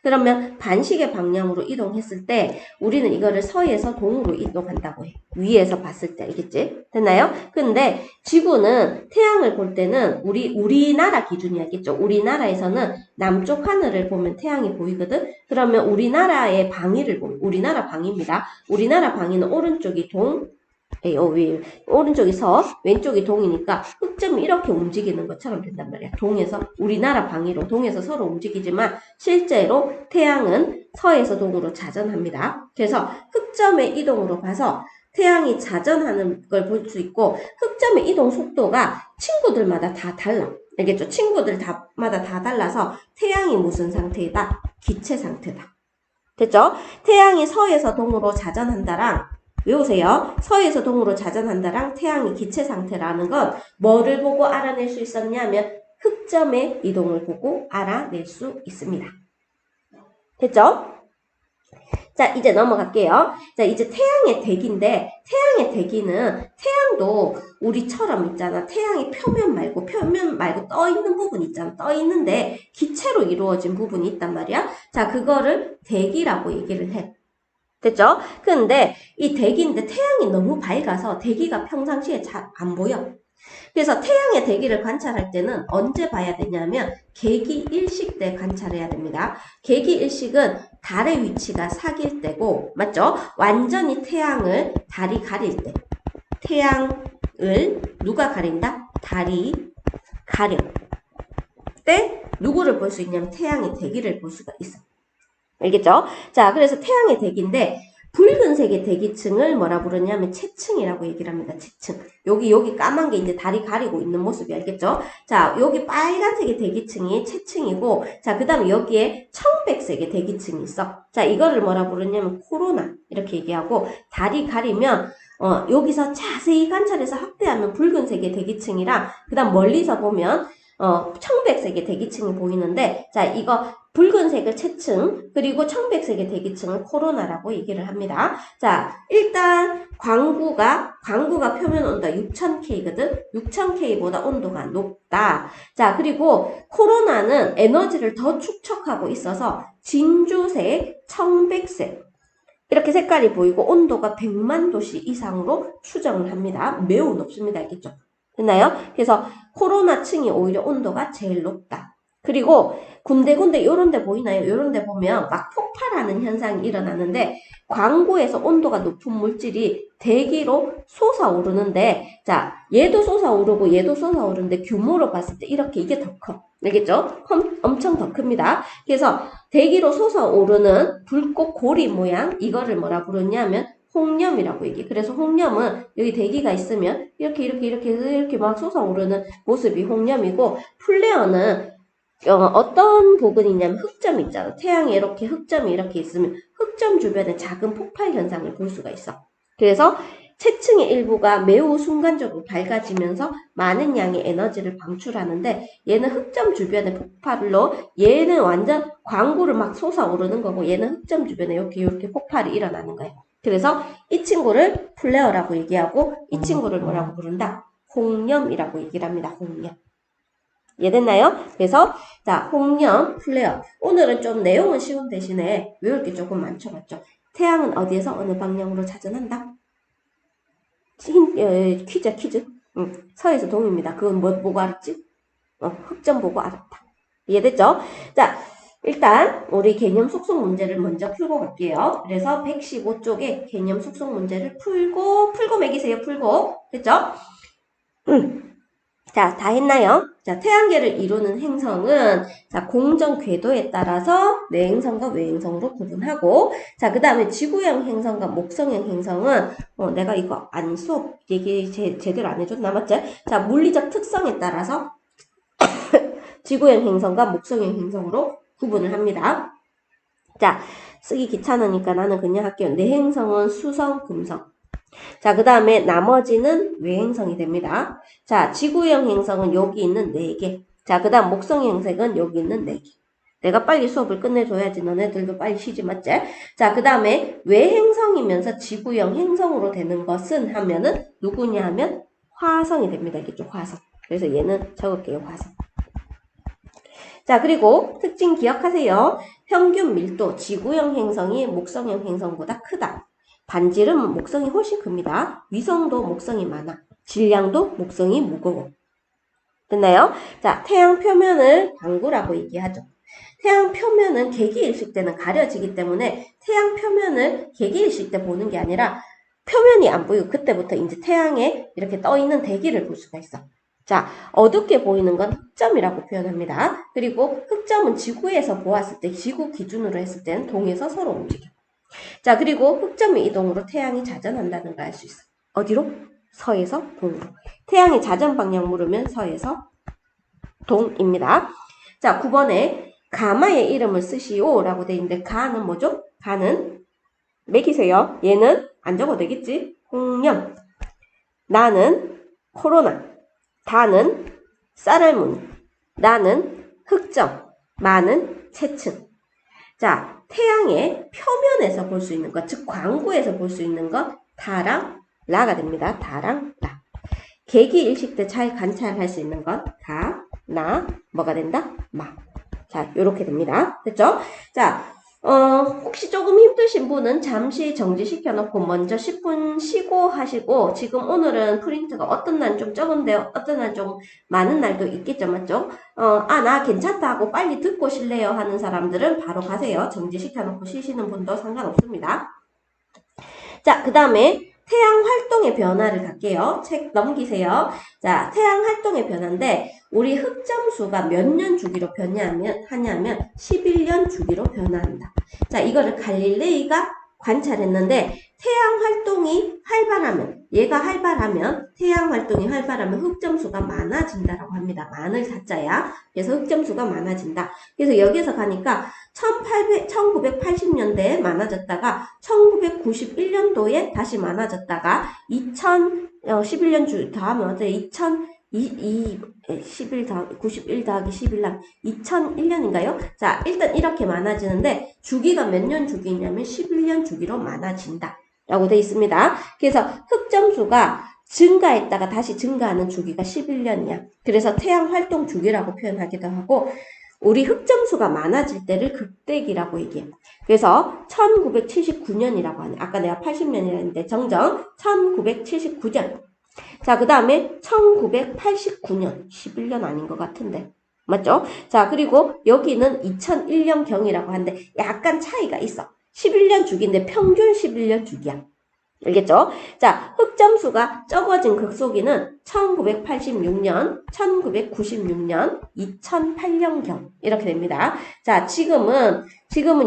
그러면 반시계 방향으로 이동했을 때 우리는 이거를 서에서 동으로 이동한다고 해. 위에서 봤을 때 알겠지? 됐나요? 근데 지구는 태양을 볼 때는 우리나라 기준이 알겠죠? 우리나라에서는 남쪽 하늘을 보면 태양이 보이거든? 그러면 우리나라의 방위를 보면 우리나라 방위입니다. 우리나라 방위는 오른쪽이 동, 오른쪽이 서, 왼쪽이 동이니까 흑점이 이렇게 움직이는 것처럼 된단 말이야. 동에서, 우리나라 방위로 동에서 서로 움직이지만 실제로 태양은 서에서 동으로 자전합니다. 그래서 흑점의 이동으로 봐서 태양이 자전하는 걸 볼 수 있고 흑점의 이동 속도가 친구들마다 다 달라. 알겠죠? 친구들마다 다 달라서 태양이 무슨 상태이다? 기체 상태다. 됐죠? 태양이 서에서 동으로 자전한다랑 외우세요. 서에서 동으로 자전한다랑 태양이 기체 상태라는 건 뭐를 보고 알아낼 수 있었냐면 흑점의 이동을 보고 알아낼 수 있습니다. 됐죠? 자, 이제 넘어갈게요. 자, 이제 태양의 대기인데 태양의 대기는 태양도 우리처럼 있잖아. 태양이 표면 말고 떠 있는 부분 있잖아. 떠 있는데 기체로 이루어진 부분이 있단 말이야. 자, 그거를 대기라고 얘기를 해. 됐죠? 근데 이 대기인데 태양이 너무 밝아서 대기가 평상시에 잘 안 보여. 그래서 태양의 대기를 관찰할 때는 언제 봐야 되냐면 개기 일식 때 관찰해야 됩니다. 개기 일식은 달의 위치가 사길 때고, 맞죠? 완전히 태양을 달이 가릴 때. 태양을 누가 가린다? 달이 가려. 때 누구를 볼 수 있냐면 태양의 대기를 볼 수가 있어. 알겠죠? 자, 그래서 태양의 대기인데 붉은색의 대기층을 뭐라 부르냐면 채층이라고 얘기를 합니다. 채층. 여기 까만 게 이제 달이 가리고 있는 모습이 알겠죠? 자, 여기 빨간색의 대기층이 채층이고, 자, 그 다음에 여기에 청백색의 대기층이 있어. 자, 이거를 뭐라 부르냐면 코로나 이렇게 얘기하고, 달이 가리면 여기서 자세히 관찰해서 확대하면 붉은색의 대기층이랑, 그 다음 멀리서 보면 청백색의 대기층이 보이는데, 자, 이거 붉은색을 채층, 그리고 청백색의 대기층을 코로나라고 얘기를 합니다. 자, 일단 광구가 표면 온도 6000K거든? 6000K보다 온도가 높다. 자, 그리고 코로나는 에너지를 더 축적하고 있어서 진주색, 청백색, 이렇게 색깔이 보이고 온도가 100만 도씨 이상으로 추정을 합니다. 매우 높습니다. 알겠죠? 됐나요? 그래서 코로나 층이 오히려 온도가 제일 높다. 그리고 군데군데 요런 데 보이나요? 요런 데 보면 막 폭발하는 현상이 일어나는데 광구에서 온도가 높은 물질이 대기로 솟아오르는데, 자, 얘도 솟아오르고 얘도 솟아오르는데 규모로 봤을 때 이렇게 이게 더 커. 알겠죠? 엄청 더 큽니다. 그래서 대기로 솟아오르는 불꽃 고리 모양, 이거를 뭐라 부르냐면 홍염이라고 얘기해. 그래서 홍염은 여기 대기가 있으면 이렇게 막 솟아오르는 모습이 홍염이고, 플레어는 어떤 부분이냐면 흑점 있잖아. 태양에 이렇게 흑점이 이렇게 있으면 흑점 주변에 작은 폭발 현상을 볼 수가 있어. 그래서 채층의 일부가 매우 순간적으로 밝아지면서 많은 양의 에너지를 방출하는데, 얘는 흑점 주변의 폭발로, 얘는 완전 광구를 막 솟아오르는 거고, 얘는 흑점 주변에 이렇게 폭발이 일어나는 거예요. 그래서 이 친구를 플레어라고 얘기하고, 이 친구를 뭐라고 부른다? 홍염이라고 얘기를 합니다. 홍염. 이해됐나요? 그래서 자, 홍염, 플레어. 오늘은 좀 내용은 쉬운 대신에 외울 게 조금 많죠, 맞죠? 태양은 어디에서 어느 방향으로 자전한다? 퀴즈. 서에서 동입니다. 그건 뭐 보고 알았지? 흑점 보고 알았다. 이해됐죠? 자, 일단 우리 개념 속성 문제를 먼저 풀고 갈게요. 그래서 115쪽에 개념 속성 문제를 풀고 매기세요. 풀고. 됐죠? 자, 다 했나요? 자, 태양계를 이루는 행성은 자, 공정 궤도에 따라서 내행성과 외행성으로 구분하고, 자, 그 다음에 지구형 행성과 목성형 행성은 내가 이거 안 수업 얘기 제대로 안 해줬나 맞지? 자, 물리적 특성에 따라서 지구형 행성과 목성형 행성으로 구분을 합니다. 자, 쓰기 귀찮으니까 나는 그냥 할게요. 내행성은 수성, 금성. 자, 그 다음에 나머지는 외행성이 됩니다. 자, 지구형 행성은 여기 있는 4개. 자, 그 다음 목성형 행성은 여기 있는 4개. 내가 빨리 수업을 끝내줘야지 너네들도 빨리 쉬지 맞지? 자, 그 다음에 외행성이면서 지구형 행성으로 되는 것은 하면은 누구냐 하면 화성이 됩니다. 이게 좀 화성. 그래서 얘는 적을게요. 화성. 자, 그리고 특징 기억하세요. 평균 밀도 지구형 행성이 목성형 행성보다 크다. 반지름은 목성이 훨씬 큽니다. 위성도 목성이 많아. 질량도 목성이 무거워. 됐나요? 자, 태양 표면을 광구라고 얘기하죠. 태양 표면은 개기일식 때는 가려지기 때문에 태양 표면을 개기일식 때 보는 게 아니라 표면이 안 보이고 그때부터 이제 태양에 이렇게 떠 있는 대기를 볼 수가 있어. 자, 어둡게 보이는 건 흑점이라고 표현합니다. 그리고 흑점은 지구에서 보았을 때, 지구 기준으로 했을 때는 동에서 서로 움직여. 자, 그리고 흑점의 이동으로 태양이 자전한다는 걸 알 수 있어. 어디로? 서에서 동으로. 태양의 자전 방향 물으면 서에서 동입니다. 자, 9번에 가마의 이름을 쓰시오 라고 돼 있는데 가는 뭐죠? 가는 매기세요. 얘는 안 적어도 되겠지? 홍염. 나는 코로나. 다는 쌀알무늬. 나는 흑점. 마는 채층. 자, 태양의 표면에서 볼 수 있는 것, 즉 광구에서 볼 수 있는 것 다랑 라가 됩니다. 다랑 라. 개기일식 때 잘 관찰할 수 있는 것 다, 나, 뭐가 된다? 마. 자, 요렇게 됩니다. 됐죠? 자, 혹시 조금 힘드신 분은 잠시 정지시켜 놓고 먼저 10분 쉬고 하시고, 지금 오늘은 프린트가 어떤 날 좀 적은데요, 어떤 날 좀 많은 날도 있겠죠, 맞죠? 나 괜찮다 하고 빨리 듣고 실래요 하는 사람들은 바로 가세요. 정지시켜 놓고 쉬시는 분도 상관없습니다. 자, 그 다음에 태양 활동의 변화를 갈게요. 책 넘기세요. 자, 태양 활동의 변화인데 우리 흑점수가 몇 년 주기로 하냐면 11년 주기로 변화한다. 자, 이거를 갈릴레이가 관찰했는데 태양 활동이 활발하면, 얘가 활발하면, 태양 활동이 활발하면 흑점수가 많아진다라고 합니다. 많을 사자야. 그래서 흑점수가 많아진다. 그래서 여기서 가니까 1980년대에 많아졌다가 1991년도에 다시 많아졌다가 2011년 주 다음에 어때? 11 91 더하기 11랑 2001년인가요? 자, 일단 이렇게 많아지는데 주기가 몇 년 주기냐면 11년 주기로 많아진다 라고 되어 있습니다. 그래서 흑점수가 증가했다가 다시 증가하는 주기가 11년이야. 그래서 태양 활동 주기라고 표현하기도 하고, 우리 흑점수가 많아질 때를 극대기라고 얘기해. 그래서 1979년이라고 하네. 아까 내가 80년이라 했는데 정정 1979년. 자, 그 다음에 1989년. 11년 아닌 것 같은데. 맞죠? 자, 그리고 여기는 2001년경이라고 하는데 약간 차이가 있어. 11년 주기인데 평균 11년 주기야. 알겠죠? 자, 흑점수가 적어진 극소기는 1986년, 1996년, 2008년경 이렇게 됩니다. 자, 지금은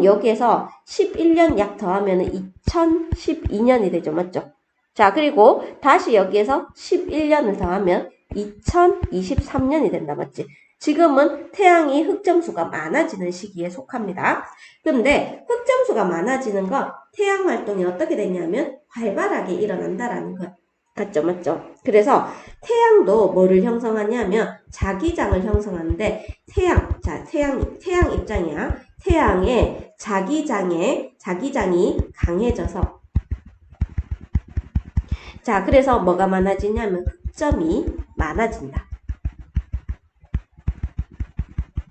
여기에서 11년 약 더하면 2012년이 되죠. 맞죠? 자, 그리고 다시 여기에서 11년을 더하면 2023년이 된다. 맞지? 지금은 태양이 흑점수가 많아지는 시기에 속합니다. 근데 흑점수가 많아지는 건 태양 활동이 어떻게 되냐면 활발하게 일어난다라는 것 같죠, 맞죠? 그래서 태양도 뭐를 형성하냐면 자기장을 형성하는데 태양 입장이야. 태양의 자기장이 강해져서, 자, 그래서 뭐가 많아지냐면 흑점이 많아진다.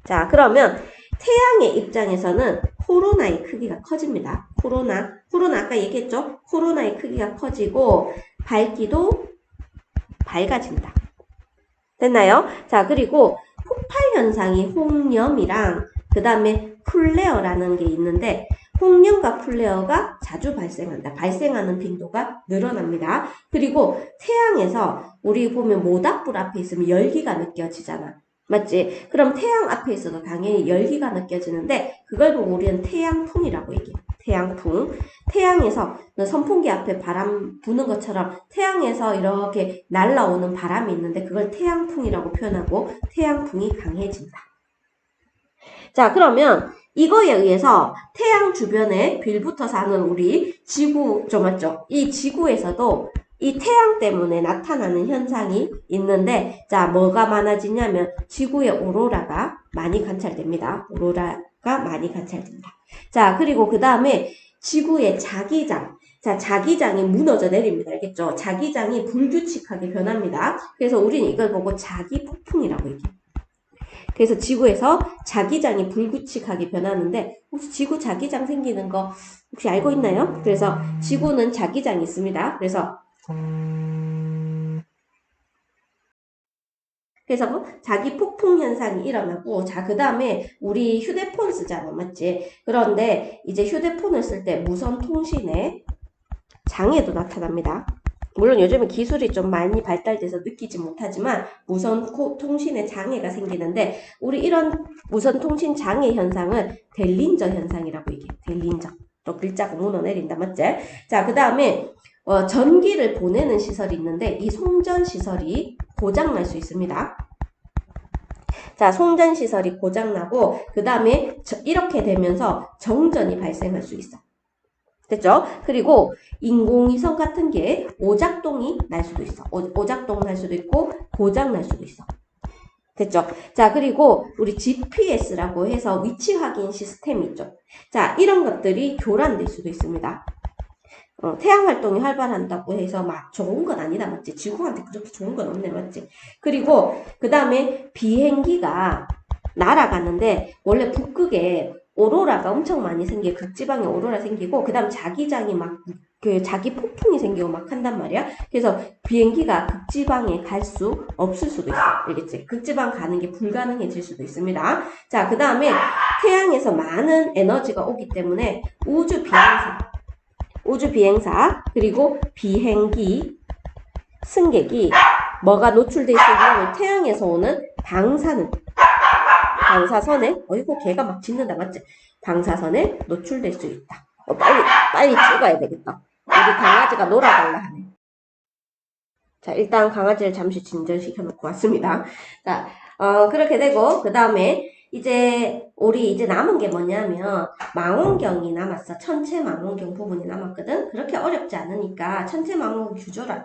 자, 그러면 태양의 입장에서는 코로나의 크기가 커집니다. 코로나 아까 얘기했죠? 코로나의 크기가 커지고 밝기도 밝아진다. 됐나요? 자, 그리고 폭발 현상이 홍염이랑 그 다음에 플레어라는 게 있는데, 홍염과 플레어가 자주 발생한다. 발생하는 빈도가 늘어납니다. 그리고 태양에서 우리 보면 모닥불 앞에 있으면 열기가 느껴지잖아. 맞지? 그럼 태양 앞에 있어도 당연히 열기가 느껴지는데 그걸 보고 우리는 태양풍이라고 얘기해. 태양풍. 태양에서 선풍기 앞에 바람 부는 것처럼 태양에서 이렇게 날라오는 바람이 있는데 그걸 태양풍이라고 표현하고 태양풍이 강해진다. 자, 그러면 이거에 의해서 태양 주변에 빌붙어 사는 우리 지구, 맞죠? 이 지구에서도 이 태양 때문에 나타나는 현상이 있는데, 자, 뭐가 많아지냐면 지구의 오로라가 많이 관찰됩니다. 오로라가 많이 관찰된다. 자, 그리고 그 다음에 지구의 자기장. 자, 자기장이 무너져 내립니다. 알겠죠? 자기장이 불규칙하게 변합니다. 그래서 우리는 이걸 보고 자기폭풍이라고 얘기해요. 그래서 지구에서 자기장이 불규칙하게 변하는데, 혹시 지구 자기장 생기는 거 혹시 알고 있나요? 그래서 지구는 자기장이 있습니다. 그래서 자기 폭풍 현상이 일어나고, 자, 그 다음에 우리 휴대폰 쓰잖아. 맞지? 그런데 이제 휴대폰을 쓸 때 무선 통신에 장애도 나타납니다. 물론 요즘은 기술이 좀 많이 발달돼서 느끼지 못하지만 무선 통신에 장애가 생기는데, 우리 이런 무선 통신 장애 현상을 델린저 현상이라고 얘기해. 델린저. 또 글자가 무너내린다. 맞지? 자, 그 다음에 전기를 보내는 시설이 있는데 이 송전 시설이 고장날 수 있습니다. 자, 송전 시설이 고장나고 그 다음에 이렇게 되면서 정전이 발생할 수 있어. 됐죠? 그리고 인공위성 같은 게 오작동이 날 수도 있어. 오작동 날 수도 있고 고장 날 수도 있어. 됐죠? 자, 그리고 우리 GPS라고 해서 위치 확인 시스템이 있죠. 자, 이런 것들이 교란될 수도 있습니다. 태양 활동이 활발한다고 해서 막 좋은 건 아니다. 맞지? 지구한테 그렇게 좋은 건 없네. 맞지? 그리고 그 다음에 비행기가 날아가는데 원래 북극에 오로라가 엄청 많이 생겨. 극지방에 오로라 생기고, 그 다음 자기장이 막, 자기 폭풍이 생기고 막 한단 말이야. 그래서 비행기가 극지방에 갈 수 없을 수도 있어. 알겠지? 극지방 가는 게 불가능해질 수도 있습니다. 자, 그 다음에 태양에서 많은 에너지가 오기 때문에 우주 비행사, 그리고 비행기, 승객이 뭐가 노출돼 있으면 태양에서 오는 방사선에, 어이구, 걔가 막 짖는다, 맞지? 방사선에 노출될 수 있다. 빨리 찍어야 되겠다. 우리 강아지가 놀아달라 하네. 자, 일단 강아지를 잠시 진정시켜 놓고 왔습니다. 자, 그렇게 되고, 그 다음에 이제 우리 이제 남은 게 뭐냐면 망원경이 남았어. 천체 망원경 부분이 남았거든. 그렇게 어렵지 않으니까 천체 망원경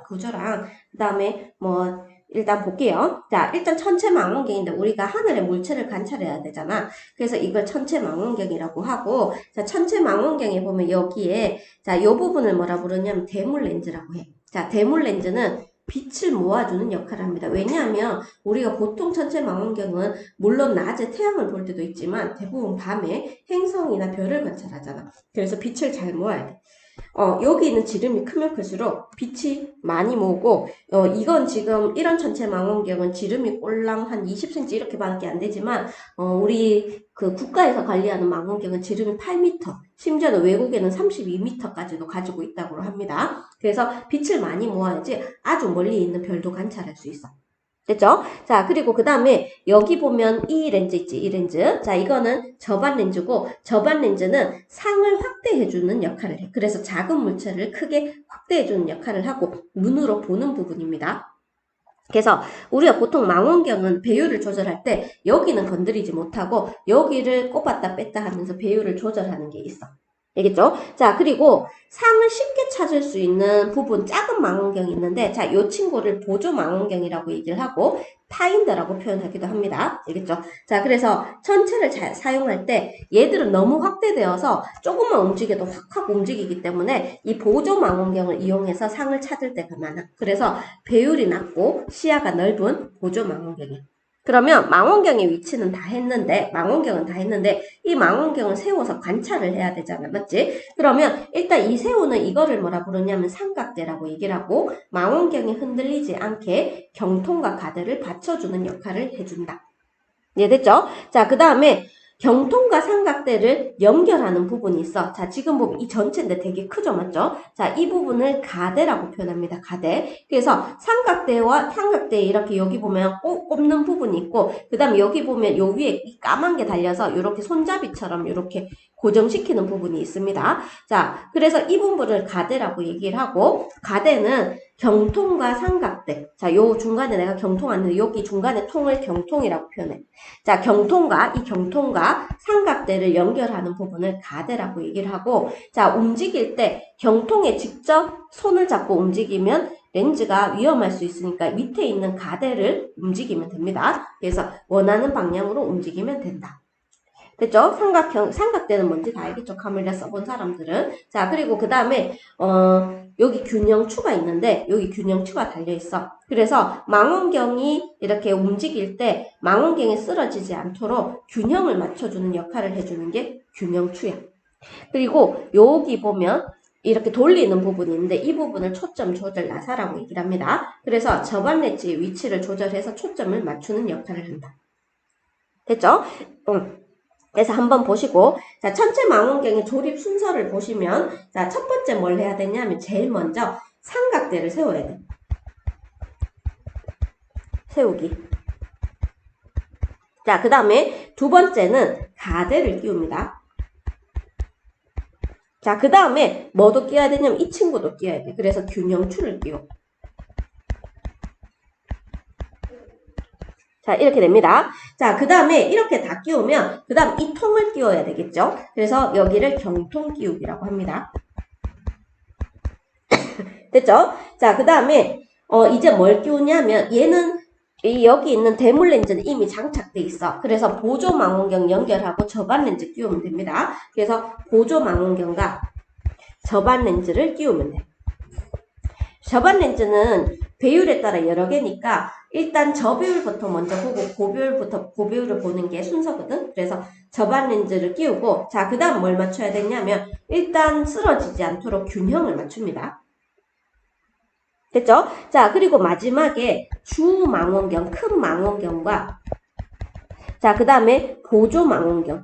구조랑 그 다음에 뭐 일단 볼게요. 자, 일단 천체 망원경인데 우리가 하늘의 물체를 관찰해야 되잖아. 그래서 이걸 천체 망원경이라고 하고, 자, 천체 망원경에 보면 여기에 자, 요 부분을 뭐라 부르냐면 대물 렌즈라고 해. 자, 대물 렌즈는 빛을 모아주는 역할을 합니다. 왜냐하면 우리가 보통 천체 망원경은 물론 낮에 태양을 볼 때도 있지만 대부분 밤에 행성이나 별을 관찰하잖아. 그래서 빛을 잘 모아야 돼. 여기 있는 지름이 크면 클수록 빛이 많이 모으고, 이건 지금 이런 천체 망원경은 지름이 꼴랑 한 20cm 이렇게밖에 안 되지만, 우리 그 국가에서 관리하는 망원경은 지름이 8m, 심지어는 외국에는 32m까지도 가지고 있다고 합니다. 그래서 빛을 많이 모아야지 아주 멀리 있는 별도 관찰할 수 있어. 됐죠? 자, 그리고 그 다음에 여기 보면 이 렌즈 있지, 이 렌즈. 자, 이거는 저반 렌즈고, 저반 렌즈는 상을 확대해주는 역할을 해. 그래서 작은 물체를 크게 확대해주는 역할을 하고, 눈으로 보는 부분입니다. 그래서 우리가 보통 망원경은 배율을 조절할 때 여기는 건드리지 못하고 여기를 꼽았다 뺐다 하면서 배율을 조절하는 게 있어. 알겠죠? 자, 그리고 상을 쉽게 찾을 수 있는 부분, 작은 망원경이 있는데, 자, 요 친구를 보조 망원경이라고 얘기를 하고, 파인더라고 표현하기도 합니다. 알겠죠? 자, 그래서 천체를 잘 사용할 때 얘들은 너무 확대되어서 조금만 움직여도 확 움직이기 때문에 이 보조 망원경을 이용해서 상을 찾을 때가 많아. 그래서 배율이 낮고 시야가 넓은 보조 망원경이야. 그러면 망원경의 위치는 망원경은 다 했는데 이 망원경을 세워서 관찰을 해야 되잖아. 맞지? 그러면 일단 이 세우는 이거를 뭐라 부르냐면 삼각대라고 얘기를 하고, 망원경이 흔들리지 않게 경통과 가대를 받쳐주는 역할을 해준다. 이해됐죠? 자, 그 다음에 경통과 삼각대를 연결하는 부분이 있어. 자, 지금 보면 이 전체인데 되게 크죠? 맞죠? 자, 이 부분을 가대라고 표현합니다. 가대. 그래서 삼각대와 삼각대 이렇게 여기 보면 꼽는 부분이 있고, 그 다음에 여기 보면 요 위에 까만 게 달려서 이렇게 손잡이처럼 이렇게 고정시키는 부분이 있습니다. 자, 그래서 이 부분을 가대라고 얘기를 하고, 가대는 경통과 삼각대. 자, 요 중간에 내가 경통 안 했는데 여기 중간에 통을 경통이라고 표현해. 자, 이 경통과 삼각대를 연결하는 부분을 가대라고 얘기를 하고, 자, 움직일 때 경통에 직접 손을 잡고 움직이면 렌즈가 위험할 수 있으니까 밑에 있는 가대를 움직이면 됩니다. 그래서 원하는 방향으로 움직이면 된다. 됐죠? 삼각대는 뭔지 다 알겠죠? 카메라 써본 사람들은. 자, 그리고 그 다음에, 여기 균형추가 있는데, 여기 균형추가 달려있어. 그래서 망원경이 이렇게 움직일 때, 망원경이 쓰러지지 않도록 균형을 맞춰주는 역할을 해주는 게 균형추야. 그리고 여기 보면, 이렇게 돌리는 부분이 있는데 이 부분을 초점 조절 나사라고 얘기를 합니다. 그래서 저반 렌즈의 위치를 조절해서 초점을 맞추는 역할을 한다. 됐죠? 그래서 한번 보시고, 자, 천체 망원경의 조립 순서를 보시면, 자, 첫 번째 뭘 해야 되냐면, 제일 먼저 삼각대를 세워야 돼. 세우기. 자, 그 다음에 두 번째는 가대를 끼웁니다. 자, 그 다음에 뭐도 끼워야 되냐면, 이 친구도 끼워야 돼. 그래서 균형추를 끼워. 자, 이렇게 됩니다. 자, 그 다음에 이렇게 다 끼우면, 그 다음 이 통을 끼워야 되겠죠? 그래서 여기를 경통 끼우기라고 합니다. 됐죠? 자, 그 다음에, 이제 뭘 끼우냐면, 얘는, 여기 있는 대물 렌즈는 이미 장착돼 있어. 그래서 보조 망원경 연결하고 저반 렌즈 끼우면 됩니다. 그래서 보조 망원경과 저반 렌즈를 끼우면 돼. 저반 렌즈는 배율에 따라 여러 개니까 일단 저배율부터 먼저 보고 고배율을 보는 게 순서거든. 그래서 저반 렌즈를 끼우고 자, 그 다음 뭘 맞춰야 되냐면 일단 쓰러지지 않도록 균형을 맞춥니다. 됐죠? 자, 그리고 마지막에 주망원경, 큰 망원경과 자, 그 다음에 보조망원경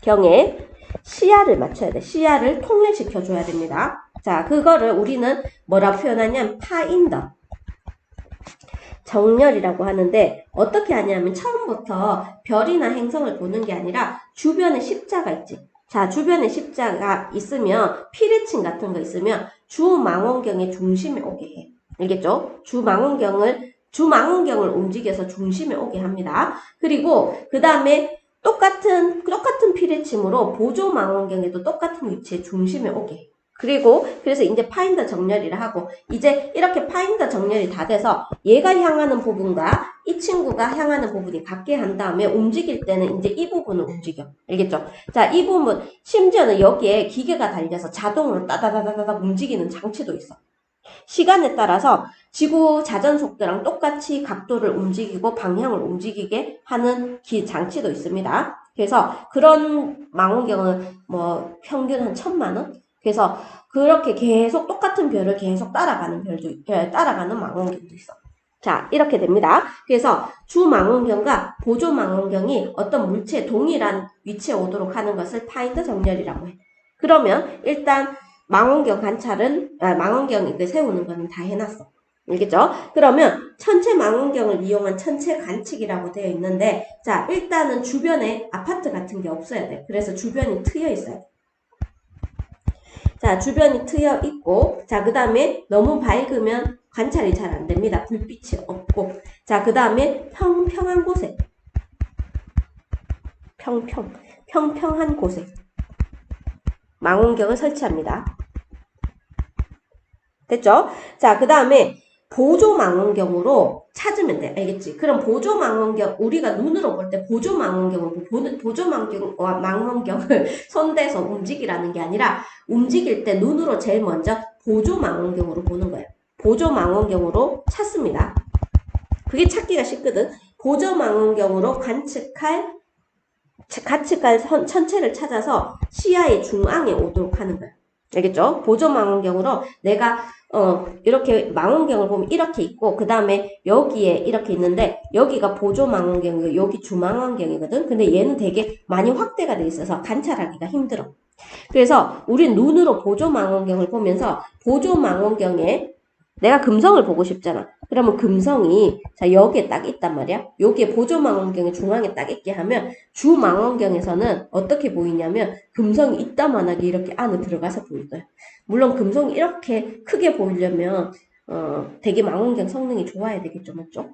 경에 시야를 맞춰야 돼. 시야를 통일시켜줘야 됩니다. 자, 그거를 우리는 뭐라 표현하냐면 파인더 정렬이라고 하는데 어떻게 하냐면 처음부터 별이나 행성을 보는 게 아니라 주변에 십자가 있지. 자, 주변에 십자가 있으면 피레침 같은 거 있으면 주망원경의 중심에 오게 해. 알겠죠? 주망원경을 움직여서 중심에 오게 합니다. 그리고 그 다음에 똑같은 피레침으로 보조망원경에도 똑같은 위치에 중심에 오게 해. 그래서 이제 파인더 정렬이라 하고 이제 이렇게 파인더 정렬이 다 돼서 얘가 향하는 부분과 이 친구가 향하는 부분이 같게 한 다음에 움직일 때는 이제 이 부분을 움직여. 알겠죠? 자, 이 부분 심지어는 여기에 기계가 달려서 자동으로 따다다다다다 움직이는 장치도 있어. 시간에 따라서 지구 자전 속도랑 똑같이 각도를 움직이고 방향을 움직이게 하는 장치도 있습니다. 그래서 그런 망원경은 뭐 평균 한 1,000만 원? 그래서 그렇게 계속 똑같은 별을 계속 따라가는 망원경도 있어. 자, 이렇게 됩니다. 그래서 주망원경과 보조망원경이 어떤 물체에 동일한 위치에 오도록 하는 것을 파인더 정렬이라고 해. 그러면 일단 망원경을 세우는 거는 다 해놨어. 알겠죠? 그러면 천체 망원경을 이용한 천체 관측이라고 되어 있는데, 자, 일단은 주변에 아파트 같은 게 없어야 돼. 그래서 주변이 트여 있어야 돼. 자, 주변이 트여 있고, 자, 그 다음에 너무 밝으면 관찰이 잘 안 됩니다. 불빛이 없고. 자, 그 다음에 평평한 곳에. 평평한 곳에. 망원경을 설치합니다. 됐죠? 자, 그 다음에 보조망원경으로 찾으면 돼. 알겠지? 그럼 보조망원경, 우리가 눈으로 볼 때 보조망원경을 손대서 움직이라는 게 아니라 움직일 때 눈으로 제일 먼저 보조망원경으로 보는 거예요. 보조망원경으로 찾습니다. 그게 찾기가 쉽거든. 보조망원경으로 관측할 천체를 찾아서 시야의 중앙에 오도록 하는 거예요. 알겠죠? 보조망원경으로 내가 이렇게 망원경을 보면 이렇게 있고 그 다음에 여기에 이렇게 있는데 여기가 보조망원경이고 여기 주망원경이거든. 근데 얘는 되게 많이 확대가 돼 있어서 관찰하기가 힘들어. 그래서 우리 눈으로 보조망원경을 보면서 보조망원경에 내가 금성을 보고 싶잖아. 그러면 금성이 자 여기에 딱 있단 말이야. 여기에 보조망원경의 중앙에 딱 있게 하면 주망원경에서는 어떻게 보이냐면 금성이 이따만하게 이렇게 안에 들어가서 보일 거야. 물론 금성이 이렇게 크게 보이려면 되게 망원경 성능이 좋아야 되겠죠, 맞죠?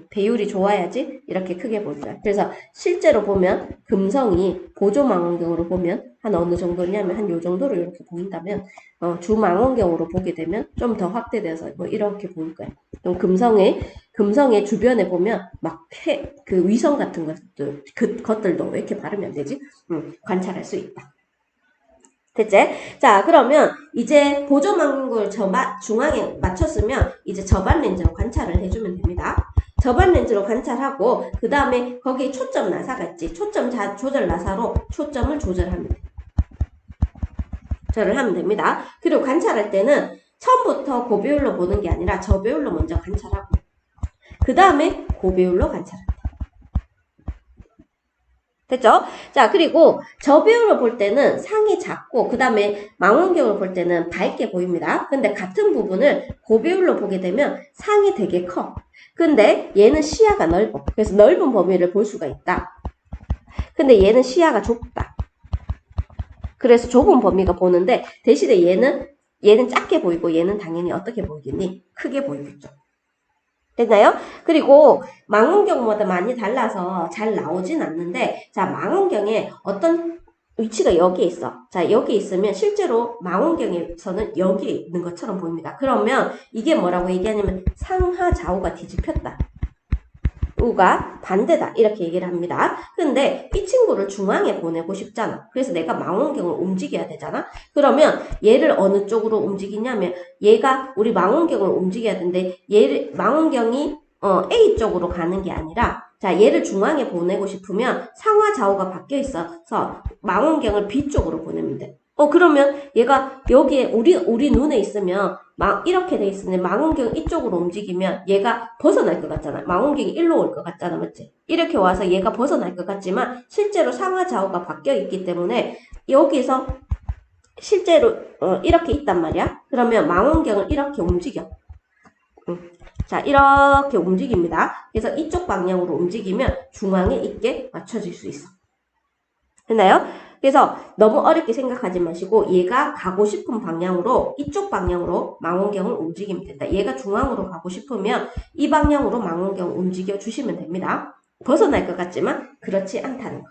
배율이 좋아야지 이렇게 크게 보일 거야. 그래서 실제로 보면 금성이 보조망원경으로 보면 한 어느 정도냐면 한 요 정도로 이렇게 보인다면 주망원경으로 보게 되면 좀 더 확대돼서 뭐 이렇게 보일 거야. 그럼 금성의 주변에 보면 막 그 위성 같은 것들도 왜 이렇게 바르면 안 되지? 관찰할 수 있다. 됐지? 자, 그러면 이제 보조망원경을 중앙에 맞췄으면 이제 저반 렌즈로 관찰을 해주면 됩니다. 저반 렌즈로 관찰하고 그 다음에 거기에 초점 나사가 있지. 초점 조절 나사로 초점을 조절하면 됩니다. 그리고 관찰할 때는 처음부터 고배율로 보는 게 아니라 저배율로 먼저 관찰하고 그 다음에 고배율로 관찰한다. 됐죠? 자, 그리고 저배율로 볼 때는 상이 작고 그 다음에 망원경을 볼 때는 밝게 보입니다. 근데 같은 부분을 고배율로 보게 되면 상이 되게 커. 근데 얘는 시야가 넓어. 그래서 넓은 범위를 볼 수가 있다. 근데 얘는 시야가 좁다. 그래서 좁은 범위가 보는데 대신에 얘는 작게 보이고 얘는 당연히 어떻게 보이겠니? 크게 보이겠죠. 됐나요? 그리고 망원경마다 많이 달라서 잘 나오진 않는데 자, 망원경에 어떤 위치가 여기에 있어. 자, 여기 있으면 실제로 망원경에서는 여기에 있는 것처럼 보입니다. 그러면 이게 뭐라고 얘기하냐면 상하 좌우가 뒤집혔다. 우가 반대다 이렇게 얘기를 합니다. 근데 이 친구를 중앙에 보내고 싶잖아. 그래서 내가 망원경을 움직여야 되잖아. 그러면 얘를 어느 쪽으로 움직이냐면 얘가 우리 망원경을 움직여야 되는데 얘를 망원경이 A 쪽으로 가는 게 아니라 자 얘를 중앙에 보내고 싶으면 상하 좌우가 바뀌어 있어서 망원경을 B 쪽으로 보내면 돼. 그러면 얘가 여기에 우리 눈에 있으면 막 이렇게 돼 있으면 망원경 이쪽으로 움직이면 얘가 벗어날 것 같잖아. 망원경이 일로 올 것 같잖아. 맞지? 이렇게 와서 얘가 벗어날 것 같지만 실제로 상하 좌우가 바뀌어 있기 때문에 여기서 실제로 이렇게 있단 말이야. 그러면 망원경을 이렇게 움직여. 자, 이렇게 움직입니다. 그래서 이쪽 방향으로 움직이면 중앙에 있게 맞춰질 수 있어. 됐나요? 그래서 너무 어렵게 생각하지 마시고 얘가 가고 싶은 방향으로 이쪽 방향으로 망원경을 움직이면 된다. 얘가 중앙으로 가고 싶으면 이 방향으로 망원경을 움직여 주시면 됩니다. 벗어날 것 같지만 그렇지 않다는 거.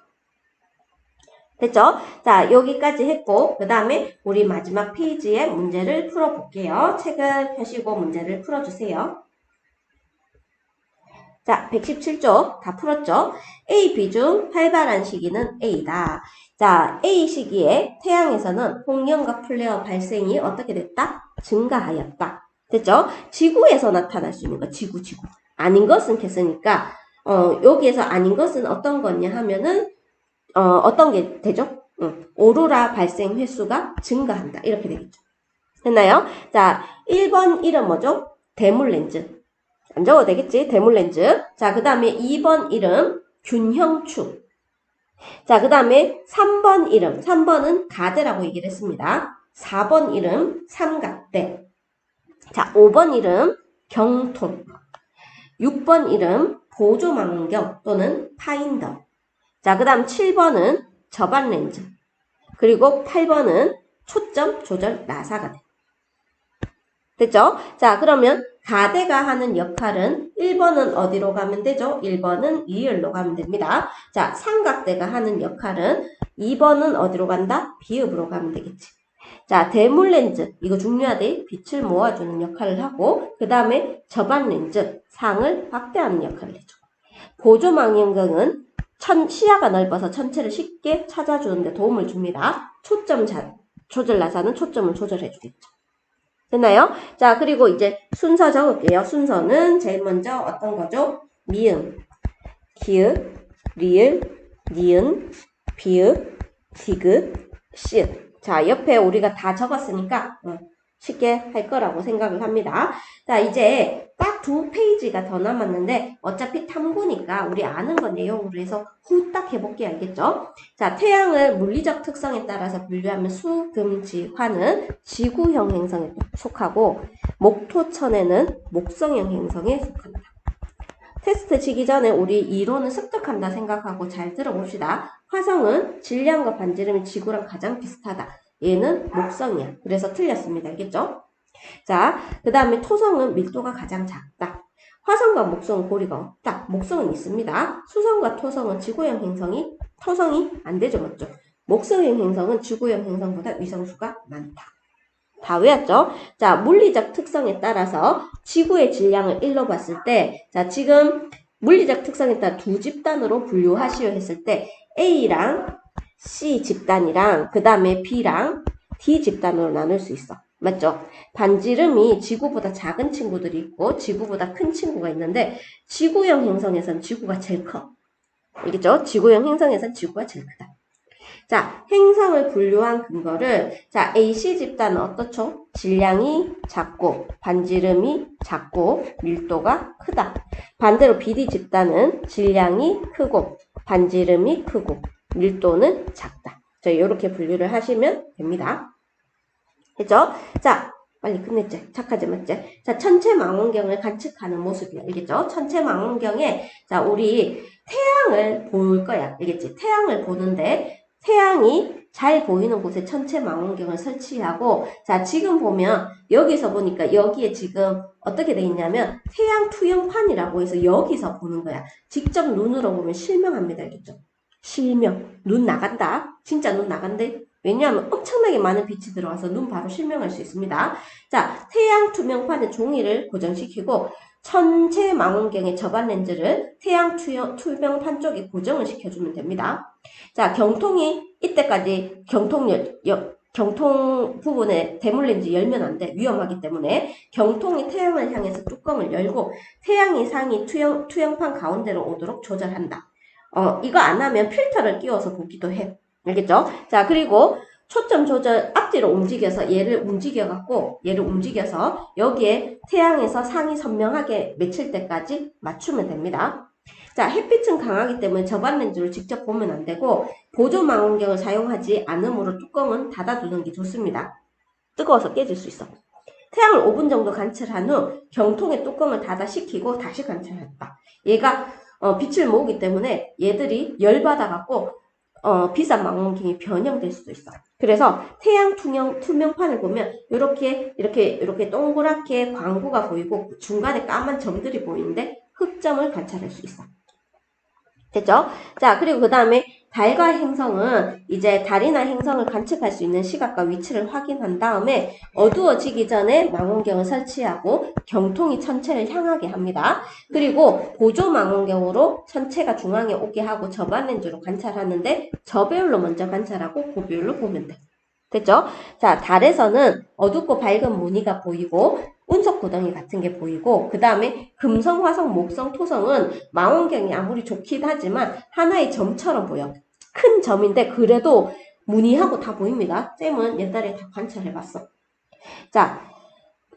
됐죠? 자, 여기까지 했고 그 다음에 우리 마지막 페이지에 문제를 풀어볼게요. 책을 펴시고 문제를 풀어주세요. 자, 117쪽 다 풀었죠? A, B 중 활발한 시기는 A다. 자, A 시기에 태양에서는 홍연과 플레어 발생이 어떻게 됐다? 증가하였다. 됐죠? 지구에서 나타날 수 있는 거, 지구. 아닌 것은 겠으니까, 여기에서 아닌 것은 어떤 거냐 하면은, 어떤 게 되죠? 오로라 발생 횟수가 증가한다. 이렇게 되겠죠. 됐나요? 자, 1번 이름 뭐죠? 대물렌즈. 안 적어도 되겠지? 대물렌즈. 자, 그 다음에 2번 이름 균형축. 자, 그 다음에 3번 이름. 3번은 가대라고 얘기를 했습니다. 4번 이름 삼각대. 자, 5번 이름 경톤. 6번 이름 보조망원경 또는 파인더. 자, 그 다음 7번은 저반렌즈. 그리고 8번은 초점 조절 나사가 돼. 됐죠? 자, 그러면 가대가 하는 역할은 1번은 어디로 가면 되죠? 1번은 리을로 가면 됩니다. 자, 삼각대가 하는 역할은 2번은 어디로 간다? 비읍으로 가면 되겠지. 자, 대물렌즈, 이거 중요하대. 빛을 모아주는 역할을 하고 그 다음에 저반렌즈, 상을 확대하는 역할을 해줘. 보조망원경은 시야가 넓어서 전체를 쉽게 찾아주는데 도움을 줍니다. 초점 조절 나사는 초점을 조절해 주겠죠. 됐나요? 자, 그리고 이제 순서 적을게요. 순서는 제일 먼저 어떤 거죠? 미음, 기읍, 리을, 니은, 비읍, 디귿, 시읒. 자, 옆에 우리가 다 적었으니까 쉽게 할 거라고 생각을 합니다. 자, 이제 딱 2페이지가 더 남았는데 어차피 탐구니까 우리 아는 거 내용으로 해서 후딱 해볼게 알겠죠? 자, 태양을 물리적 특성에 따라서 분류하면 수, 금, 지, 화는 지구형 행성에 속하고 목토천에는 목성형 행성에 속합니다. 테스트 치기 전에 우리 이론을 습득한다 생각하고 잘 들어봅시다. 화성은 질량과 반지름이 지구랑 가장 비슷하다. 얘는 목성이야. 그래서 틀렸습니다. 알겠죠? 자, 그 다음에 토성은 밀도가 가장 작다. 화성과 목성은 고리가 없다. 목성은 있습니다. 수성과 토성은 지구형 행성이, 토성이 안 되죠. 맞죠? 목성형 행성은 지구형 행성보다 위성수가 많다. 다 외웠죠? 자, 물리적 특성에 따라서 지구의 질량을 일로 봤을 때, 자, 지금 물리적 특성에 따라 두 집단으로 분류하시오 했을 때, A랑 C 집단이랑, 그 다음에 B랑 D 집단으로 나눌 수 있어. 맞죠? 반지름이 지구보다 작은 친구들이 있고, 지구보다 큰 친구가 있는데, 지구형 행성에서는 지구가 제일 커. 알겠죠? 지구형 행성에서는 지구가 제일 크다. 자, 행성을 분류한 근거를 자, AC 집단은 어떻죠? 질량이 작고 반지름이 작고 밀도가 크다. 반대로 BD 집단은 질량이 크고 반지름이 크고 밀도는 작다. 자, 이렇게 분류를 하시면 됩니다. 됐죠? 자, 빨리 끝냈지? 착하지 맞지? 자, 천체망원경을 관측하는 모습이야. 알겠죠? 천체망원경에 자, 우리 태양을 볼 거야. 알겠지? 태양을 보는데 태양이 잘 보이는 곳에 천체망원경을 설치하고 자 지금 보면 여기서 보니까 여기에 지금 어떻게 돼 있냐면 태양 투영판이라고 해서 여기서 보는 거야. 직접 눈으로 보면 실명합니다. 알겠죠? 실명. 눈 나간다. 진짜 눈 나간대. 왜냐하면 엄청나게 많은 빛이 들어와서 눈 바로 실명할 수 있습니다. 자 태양 투명판에 종이를 고정시키고 천체 망원경의 접안 렌즈를 태양 투명판 쪽에 고정을 시켜주면 됩니다. 자, 경통이 이때까지 경통 부분에 대물 렌즈 열면 안 돼. 위험하기 때문에 경통이 태양을 향해서 뚜껑을 열고 태양의 상이 투영판 가운데로 오도록 조절한다. 이거 안 하면 필터를 끼워서 보기도 해. 알겠죠? 자, 그리고 초점 조절 앞뒤로 움직여서 얘를 움직여서 여기에 태양에서 상이 선명하게 맺힐 때까지 맞추면 됩니다. 자, 햇빛은 강하기 때문에 접안 렌즈를 직접 보면 안 되고 보조 망원경을 사용하지 않으므로 뚜껑은 닫아두는 게 좋습니다. 뜨거워서 깨질 수 있어. 태양을 5분 정도 관찰한 후 경통의 뚜껑을 닫아식히고 다시 관찰했다. 얘가 빛을 모으기 때문에 얘들이 열받아갖고 비싼 망원경이 변형될 수도 있어. 그래서 태양 투명판을 보면 이렇게 동그랗게 광구가 보이고 중간에 까만 점들이 보이는데 흑점을 관찰할 수 있어. 됐죠? 자, 그리고 그 다음에 달과 행성은 이제 달이나 행성을 관측할 수 있는 시각과 위치를 확인한 다음에 어두워지기 전에 망원경을 설치하고 경통이 천체를 향하게 합니다. 그리고 보조 망원경으로 천체가 중앙에 오게 하고 접안 렌즈로 관찰하는데 저배율로 먼저 관찰하고 고배율로 보면 돼. 됐죠? 자, 달에서는 어둡고 밝은 무늬가 보이고 운석 구덩이 같은 게 보이고 그 다음에 금성, 화성, 목성, 토성은 망원경이 아무리 좋긴 하지만 하나의 점처럼 보여. 큰 점인데 그래도 무늬하고 다 보입니다. 쌤은 옛날에 다 관찰해봤어. 자,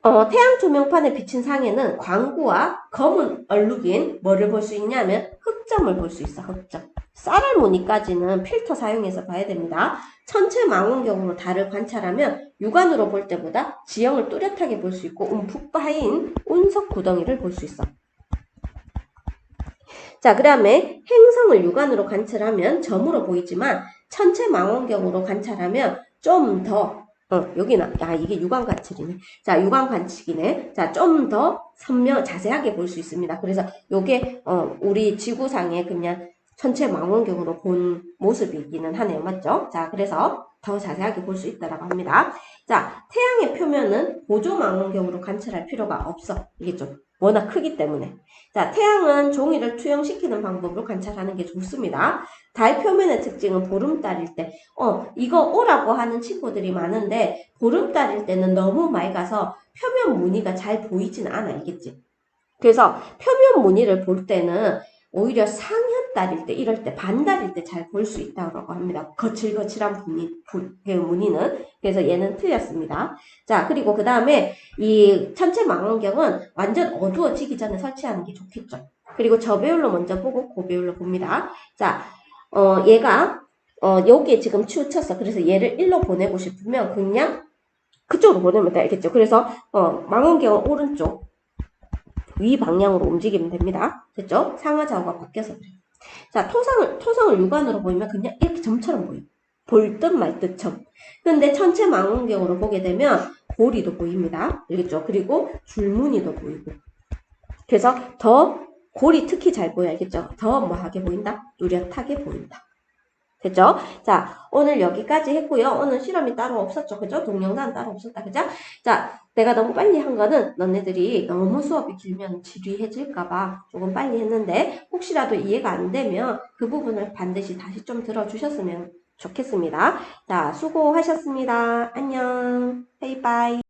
태양 조명판에 비친 상에는 광구와 검은 얼룩인 뭐를 볼 수 있냐면 흑점을 볼 수 있어. 흑점. 쌀알 무늬까지는 필터 사용해서 봐야 됩니다. 천체 망원경으로 달을 관찰하면 육안으로 볼 때보다 지형을 뚜렷하게 볼 수 있고 움푹 파인 운석 구덩이를 볼 수 있어. 자, 그 다음에 행성을 육안으로 관찰하면 점으로 보이지만 천체 망원경으로 관찰하면 좀 더 여기는 이게 육안 관측이네. 자, 육안 관측이네. 자, 좀 더 자세하게 볼 수 있습니다. 그래서 요게 우리 지구상에 그냥 천체 망원경으로 본 모습이기는 하네요. 맞죠? 자, 그래서 더 자세하게 볼 수 있다라고 합니다. 자, 태양의 표면은 보조 망원경으로 관찰할 필요가 없어. 이게 좀 워낙 크기 때문에. 자, 태양은 종이를 투영시키는 방법으로 관찰하는 게 좋습니다. 달 표면의 특징은 보름달일 때, 이거 오라고 하는 친구들이 많은데, 보름달일 때는 너무 맑아서 표면 무늬가 잘 보이지는 않아, 알겠지? 그래서 표면 무늬를 볼 때는 오히려 상현달일 때, 이럴 때, 반달일 때 잘 볼 수 있다고 합니다. 거칠거칠한 무늬는. 그래서 얘는 틀렸습니다. 자, 그리고 그 다음에 이 천체 망원경은 완전 어두워지기 전에 설치하는 게 좋겠죠. 그리고 저배율로 먼저 보고 고배율로 봅니다. 자, 얘가 여기에 지금 치우쳤어. 그래서 얘를 1로 보내고 싶으면 그냥 그쪽으로 보내면 돼. 알겠죠? 그래서 망원경은 오른쪽 위 방향으로 움직이면 됩니다. 됐죠? 상하좌우가 바뀌어서 그래. 자, 토성을 육안으로 보이면 그냥 이렇게 점처럼 보여. 볼 듯 말 듯 점. 근데 천체 망원경으로 보게 되면 고리도 보입니다. 알겠죠? 그리고 줄무늬도 보이고. 그래서 더 고리 특히 잘 보여. 알겠죠? 더 뭐하게 보인다? 뚜렷하게 보인다. 됐죠? 자, 오늘 여기까지 했고요. 오늘 실험이 따로 없었죠. 그죠? 동영상 따로 없었다. 그죠? 자, 내가 너무 빨리 한 거는 너네들이 너무 수업이 길면 지루해질까봐 조금 빨리 했는데 혹시라도 이해가 안 되면 그 부분을 반드시 다시 좀 들어주셨으면 좋겠습니다. 자, 수고하셨습니다. 안녕. 바이바이.